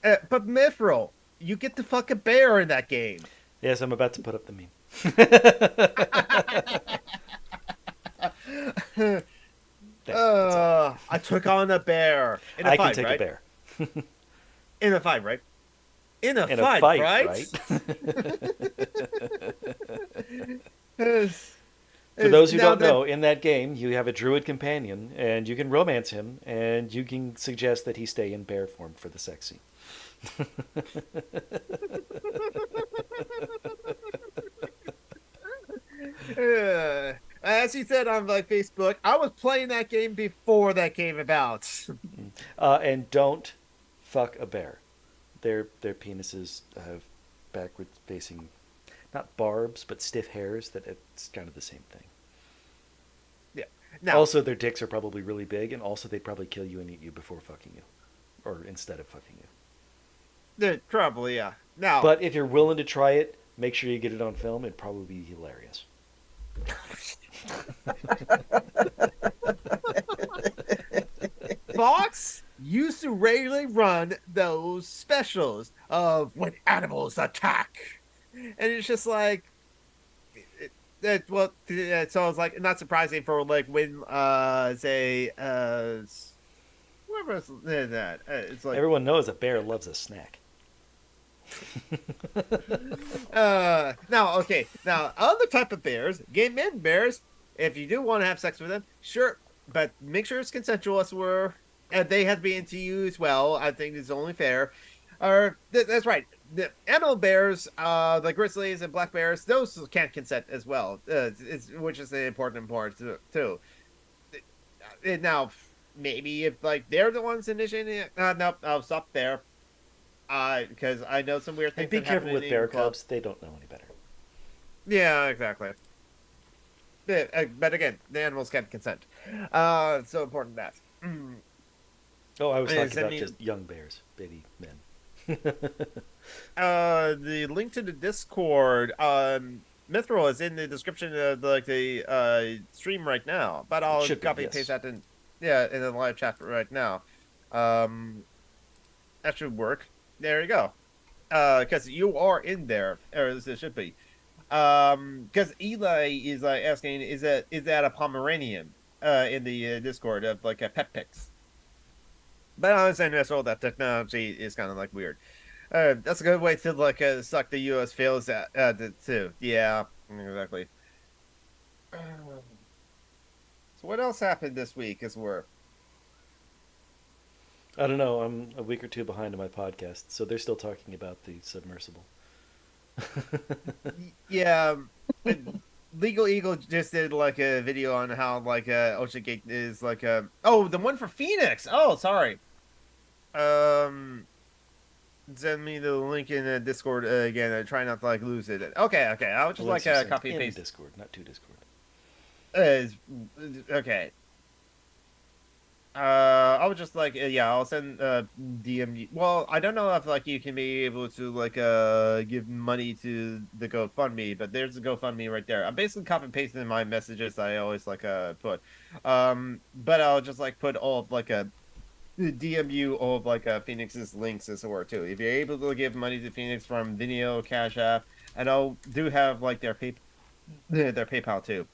But Mithril, you get to fuck a bear in that game. Yes, I'm about to put up the meme. I took on a bear in a I fight, can take right? a bear. In a fight, right? In a In fight, a fight, right? For those who don't know, in that game, you have a druid companion, and you can romance him, and you can suggest that he stay in bear form for the sex scene. As you said on like Facebook, I was playing that game before that came about. And don't fuck a bear. Their penises have backward facing, not barbs, but stiff hairs. That it's kind of the same thing. Yeah. Now, Also, their dicks are probably really big, and also they'd probably kill you and eat you before fucking you, or instead of fucking you. probably yeah. Now, But if you're willing to try it, make sure you get it on film. It'd probably be hilarious. Fox used to regularly run those specials of when animals attack, and it's just like, so it's like not surprising for like when say whoever is that it's like Everyone knows a bear loves a snack. now other type of bears, gay men bears, if you do want to have sex with them, sure, but make sure it's consensual as we're and they have to be into you as well. I think it's only fair. Or that's right. The animal bears, the grizzlies and black bears, those can't consent as well. Which is the important part too. Now, maybe if like they're the ones initiating it, nope, I'll stop there. Because I know some weird things. And be that careful happen with in bear clubs. cubs. They don't know any better. Yeah, exactly. But again, the animals can't consent. So important that. Oh, I was Yeah, talking send about me- just young bears, baby men. The link to the Discord, Mithril is in the description of the stream right now. But I'll should be, copy and yes. paste that in the live chat right now. That should work. There you go. Because you are in there, or as it should be. Because Eli is asking, is that a Pomeranian? In the Discord of like a pet pics. But I understand as well that technology is kind of like weird. That's a good way to like suck the U.S. fails at too. Yeah, exactly. So what else happened this week? As we're I don't know. I'm a week or two behind on my podcast, so they're still talking about the submersible. yeah, Legal Eagle just did like a video on how like Ocean Gate is like the one for Phoenix. Oh, sorry. send me the link in the Discord again. I try not to like lose it. Okay, I'll just like copy and in paste. Discord, not to Discord. Okay. I would just like yeah, I'll send DM. Well, I don't know if like you can be able to like give money to the GoFundMe, but there's a GoFundMe right there. I'm basically copy and pasting my messages I always like put. But I'll just like put all of like a DM you all of like Phoenix's links as well too. If you're able to give money to Phoenix from Vimeo, Cash App, and I'll do have like their PayPal too.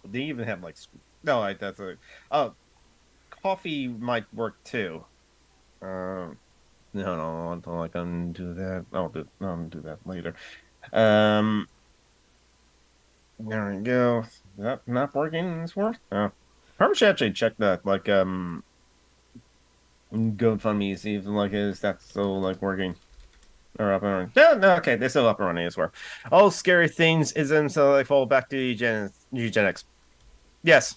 They even have like no, that's a oh coffee might work too. No, I don't like undo that. I'll do that later. Um, there we go. That not working this work? Oh, probably should actually check that. Like GoFundMe, see if like is that still like working or up and running. No, okay, they're still up and running as well. All scary things isn't so they fall back to eugenics. Yes.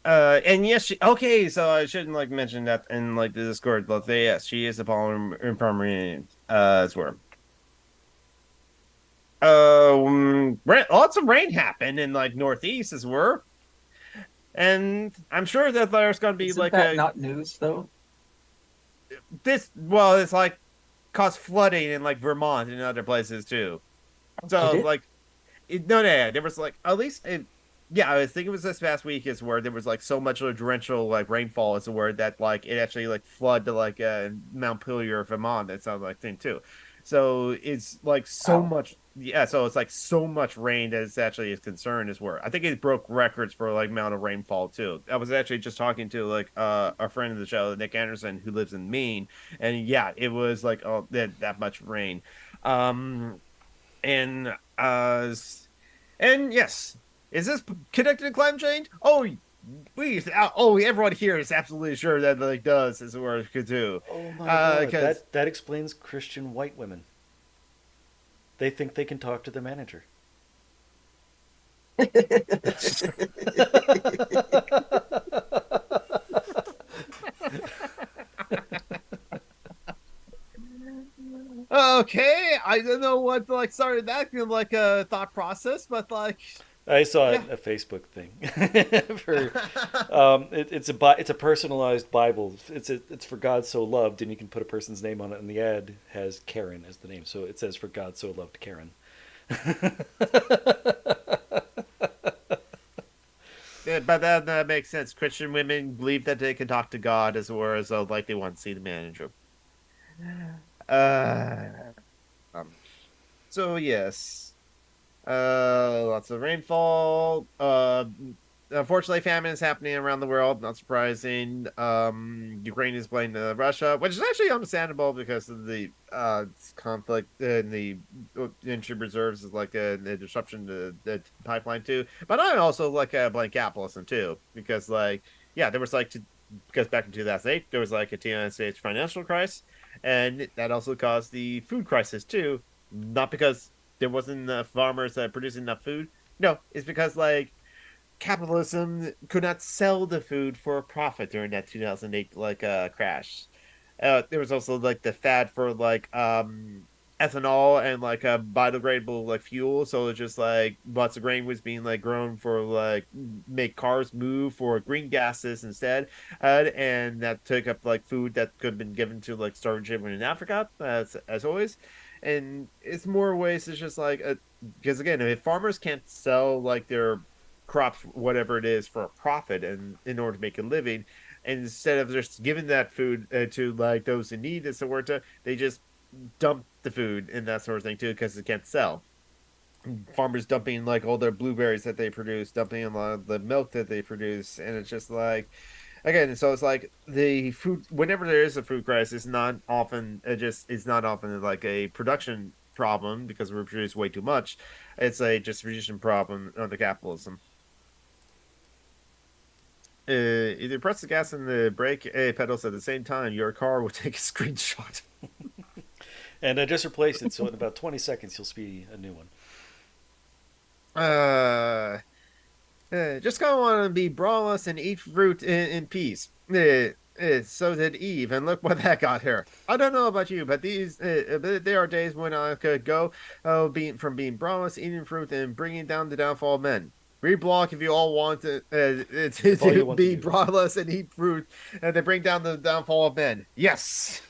And yes, okay, so I shouldn't like mention that in like the Discord, but yes, she is a primary as well. Lots of rain happened in like Northeast as well, and I'm sure that there's gonna be Isn't like that not news though? well, it's like caused flooding in like Vermont and other places too. So Did it? like no, there was like at least yeah, I think it was this past week is where there was like so much torrential like rainfall is the word that like it actually like flooded like Mount Pillier, Vermont. That sounds like thing too. So it's like so Wow. much, yeah. So it's like so much rain that it's actually is concerned is where I think it broke records for like amount of rainfall too. I was actually just talking to like a friend of the show, Nick Anderson, who lives in Maine, and yeah, it was like oh that much rain, um, and and yes. Is this connected to climate change? Everyone here is absolutely sure that like does is what it could do. Oh my god, Because that explains Christian white women. They think they can talk to the manager. okay, I don't know what like started that like a thought process, but like I saw yeah. a Facebook thing for it's a personalized Bible. It's for God so loved, and you can put a person's name on it, and the ad has Karen as the name, so it says for God so loved Karen. Yeah, but that makes sense. Christian women believe that they can talk to God as well as like they want to see the manager. Uh, um, so yes. Lots of rainfall. Unfortunately, famine is happening around the world. Not surprising. Ukraine is blaming Russia, which is actually understandable because of the conflict in the energy reserves is like a disruption to the pipeline too. But I also like blame capitalism too because like yeah, there was like because back in 2008 there was like a United States financial crisis, and that also caused the food crisis too. Not because there wasn't enough farmers producing enough food. No, it's because like capitalism could not sell the food for a profit during that 2008 like crash. There was also like the fad for like ethanol and like a biodegradable like fuel. So it's just like lots of grain was being like grown for like make cars move for green gases instead, and that took up like food that could have been given to like starving children in Africa as always. And it's more ways it's just like because again, if farmers can't sell like their crops, whatever it is, for a profit and in order to make a living, and instead of just giving that food to like those in need and so forth, they just dump the food and that sort of thing too because it can't sell. Farmers dumping like all their blueberries that they produce, dumping a lot of the milk that they produce, and it's just like again. So it's like the food. Whenever there is a food crisis, it's not often it's not often like a production problem because we produce way too much. It's a distribution problem under capitalism. Either press the gas and the brake pedals at the same time, your car will take a screenshot. And I just replaced it, so in about 20 seconds you'll see a new one. Just kind of want to be braless and eat fruit in peace. So did Eve, and look what that got her. I don't know about you, but there are days when I could go from being bronze, eating fruit, and bringing down the downfall of men. Reblock if you all want all you to want to be do this. bronze and eat fruit, and they bring down the downfall of men. Yes!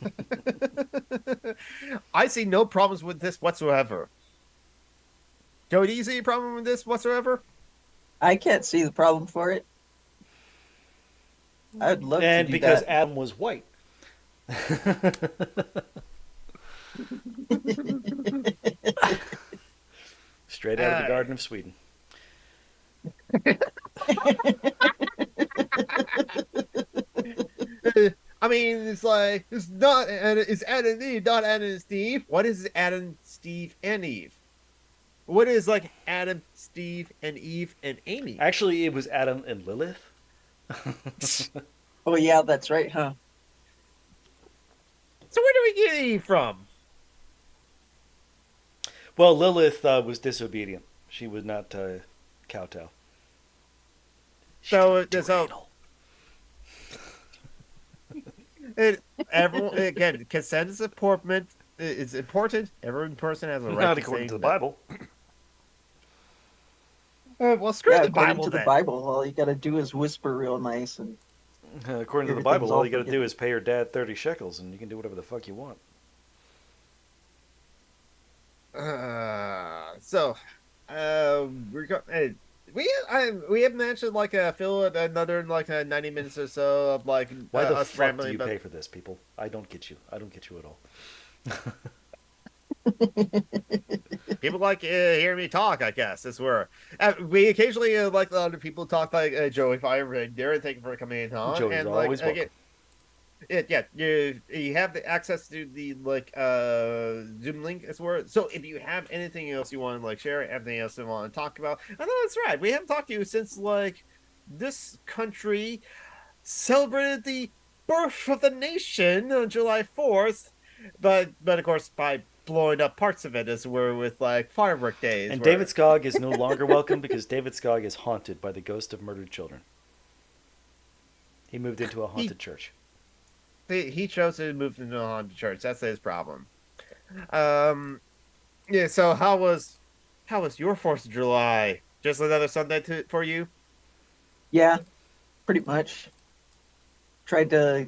I see no problems with this whatsoever. Joey, do you see any problem with this whatsoever? I can't see the problem for it. I'd love to And do because that. Adam was white. Straight out of the Garden of Sweden. I mean, it's like it's Adam and Eve, not Adam and Steve. What is Adam, Steve, and Eve? What is like Adam, Steve, and Eve and Amy? Actually, it was Adam and Lilith. Oh yeah, that's right, huh? So where do we get Eve from? Well, Lilith was disobedient. She would not kowtow. So everyone again, consent is important. It's important. Every person has a right. Not to according say to the that. Bible. Well, screw Yeah, the according Bible to the then. Bible, all you gotta do is whisper real nice and According to the Everything's Bible, all all you got to forgiven. do is pay your dad 30 shekels, and you can do whatever the fuck you want. We're going. We have mentioned like fill another like 90 minutes or so of like Why the us fuck do rambling you about. pay for this, people? I don't get you. I don't get you at all. People like hearing me talk. I guess that's where we occasionally like other people talk like Joey Fire and Darren. Thank you for coming on. Joey's and always like welcome. you have the access to the like Zoom link as well. So if you have anything else you want to like share, anything else you want to talk about, I know that's right. We haven't talked to you since like this country celebrated the birth of the nation on July 4th, but of course by blowing up parts of it as we're with like firework days. And where- David Skog is no longer welcome because David Skog is haunted by the ghost of murdered children. He moved into a haunted church. He chose to move into a haunted church. That's his problem. Yeah. So how was your 4th of July? Just another Sunday for you? yeah, pretty much. Tried to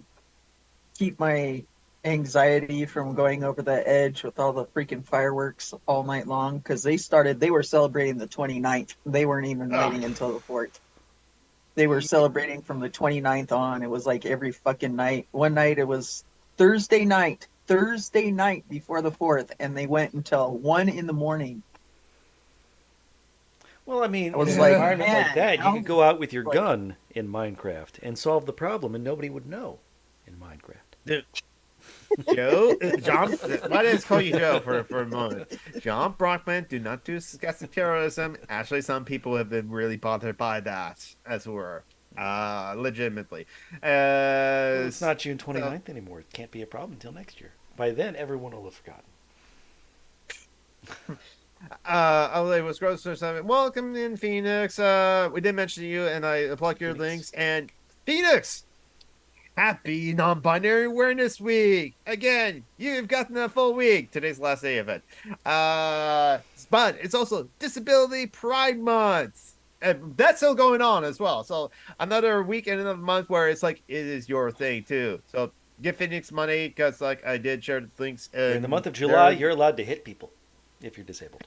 keep my anxiety from going over the edge with all the freaking fireworks all night long because they were celebrating the 29th. They weren't even waiting until the 4th. They were celebrating from the 29th on. It was like every fucking night. One night it was Thursday night before the 4th, and they went until 1 in the morning. Well, I mean, I was in like, an environment like man, that, you how- could go out with your like- gun in Minecraft and solve the problem, and nobody would know in Minecraft. Joe, John, why did I call you Joe for a moment? John Brockman, do not discuss terrorism. Actually, some people have been really bothered by that, as it were. Legitimately. Well, it's not June 29th anymore. It can't be a problem until next year. By then, everyone will have forgotten. It was gross or something. Welcome in, Phoenix. We did mention you, and I plug your Phoenix. links. And Phoenix, happy Non-Binary Awareness Week! Again, you've gotten a full week. Today's the last day of it. But it's also Disability Pride Month. And that's still going on as well. So another week and another month where it's like it is your thing too. So give Phoenix money because like I did share the links. In the month of July, you're allowed to hit people if you're disabled.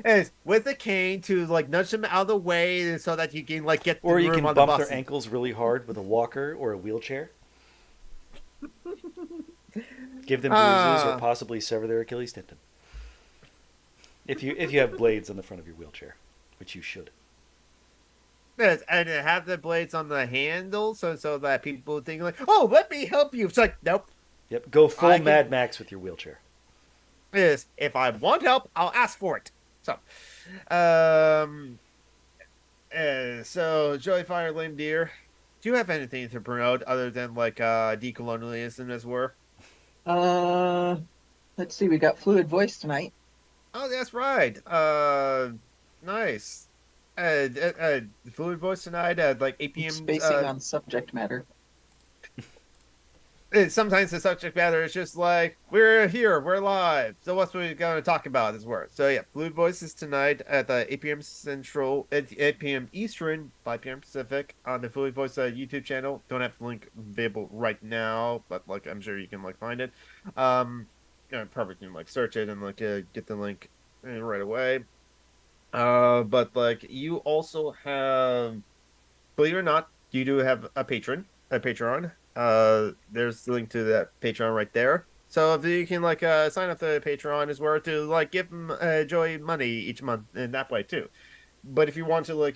Is with a cane to like nudge them out of the way so that you can like get the Or you room can on the bump bus. their ankles really hard with a walker or a wheelchair. Give them bruises or possibly sever their Achilles tendon. If you have blades on the front of your wheelchair, which you should. Yes, and have the blades on the handle so that people think like, oh, let me help you. It's like, nope. Yep, go full I can- Mad Max with your wheelchair. Is if I want help, I'll ask for it. So, so Joey Fire Lame Deer, do you have anything to promote other than like decolonialism as were? Let's see, we got Fluid Voice tonight. Oh, that's right. Nice. Fluid Voice tonight at like 8 p.m. Spacing on subject matter. sometimes the subject matter is just like, we're here, we're live. So what's we going to talk about this word? So yeah, Fluid Voices tonight at 8 p.m. Central, 8 p.m. Eastern, 5 p.m. Pacific on the Fluid Voice YouTube channel. Don't have the link available right now, but like I'm sure you can like find it. Probably can like search it and like get the link right away. But like you also have, believe it or not, you do have a Patreon. There's the link to that Patreon right there. So if you can like sign up to the Patreon as well to like give them Joy money each month in that way too. But if you want to like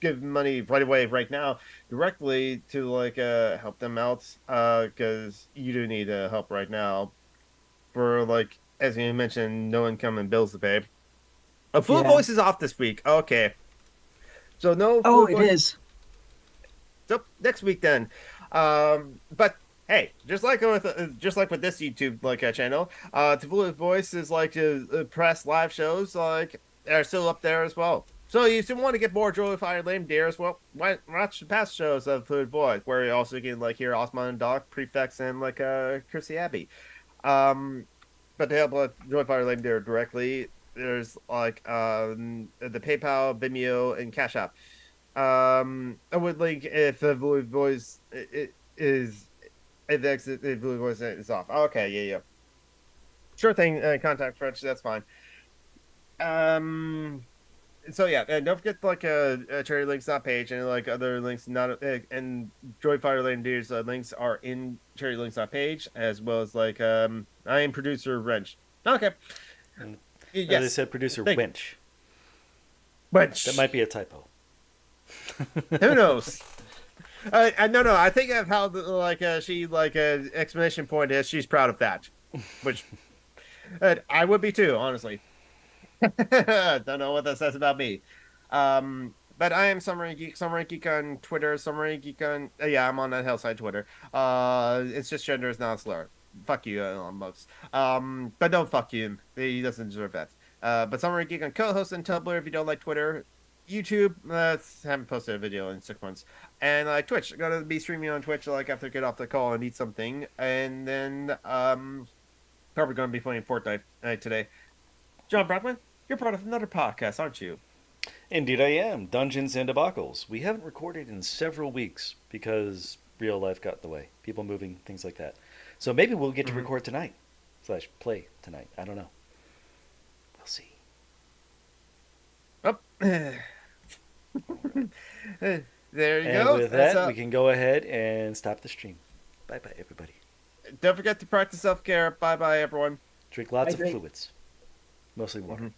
give money right away, right now, directly to like help them out, because you do need help right now for like as you mentioned, no income and bills to pay. Full Voice is off this week. Okay, so no. Oh, it is. So next week then. But hey, just like with this YouTube like channel, the Fluid Voice is like press live shows like are still up there as well. So if you want to get more Joy Fire Lame Deer as well, why watch the past shows of Fluid Voice, where you also can like hear Osman and Doc, Prefects, and like Chrissy Abbey. But to help Joy Fire Lame Deer directly, there's like the PayPal, Vimeo, and Cash App. I would link if the Fluid Voice is the Fluid Voice is off. Okay, yeah. Sure thing. Contact French. That's fine. So yeah, and don't forget like Cherry Links not page and like other links not and Joy Fire Lane Deer's links are in Cherry Links not page, as well as like I am producer Wrench. Okay. Yes. They said producer Winch. Winch. That might be a typo. Who knows? No. I think of how she like exclamation point is. She's proud of that, which I would be too, honestly. Don't know what that says about me. But I am Summer Geek on Twitter. Summer Geek on yeah, I'm on that Hellside Twitter. It's just gender is not a slur. Fuck you, Elon Musk. But don't fuck him. He doesn't deserve that. But Summer Geek on co-host and Tumblr if you don't like Twitter. YouTube, haven't posted a video in 6 months. And Twitch, gonna be streaming on Twitch like after I get off the call and eat something. And then probably gonna be playing Fortnite today. John Brockman, you're part of another podcast, aren't you? Indeed I am. Dungeons and Debacles. We haven't recorded in several weeks because real life got in the way. People moving, things like that. So maybe we'll get to record tonight. / play tonight. I don't know. We'll see. Oh. There you and go. With that, we can go ahead and stop the stream. Bye-bye, everybody. Don't forget to practice self-care. Bye-bye, everyone. Drink lots of fluids. Mostly water.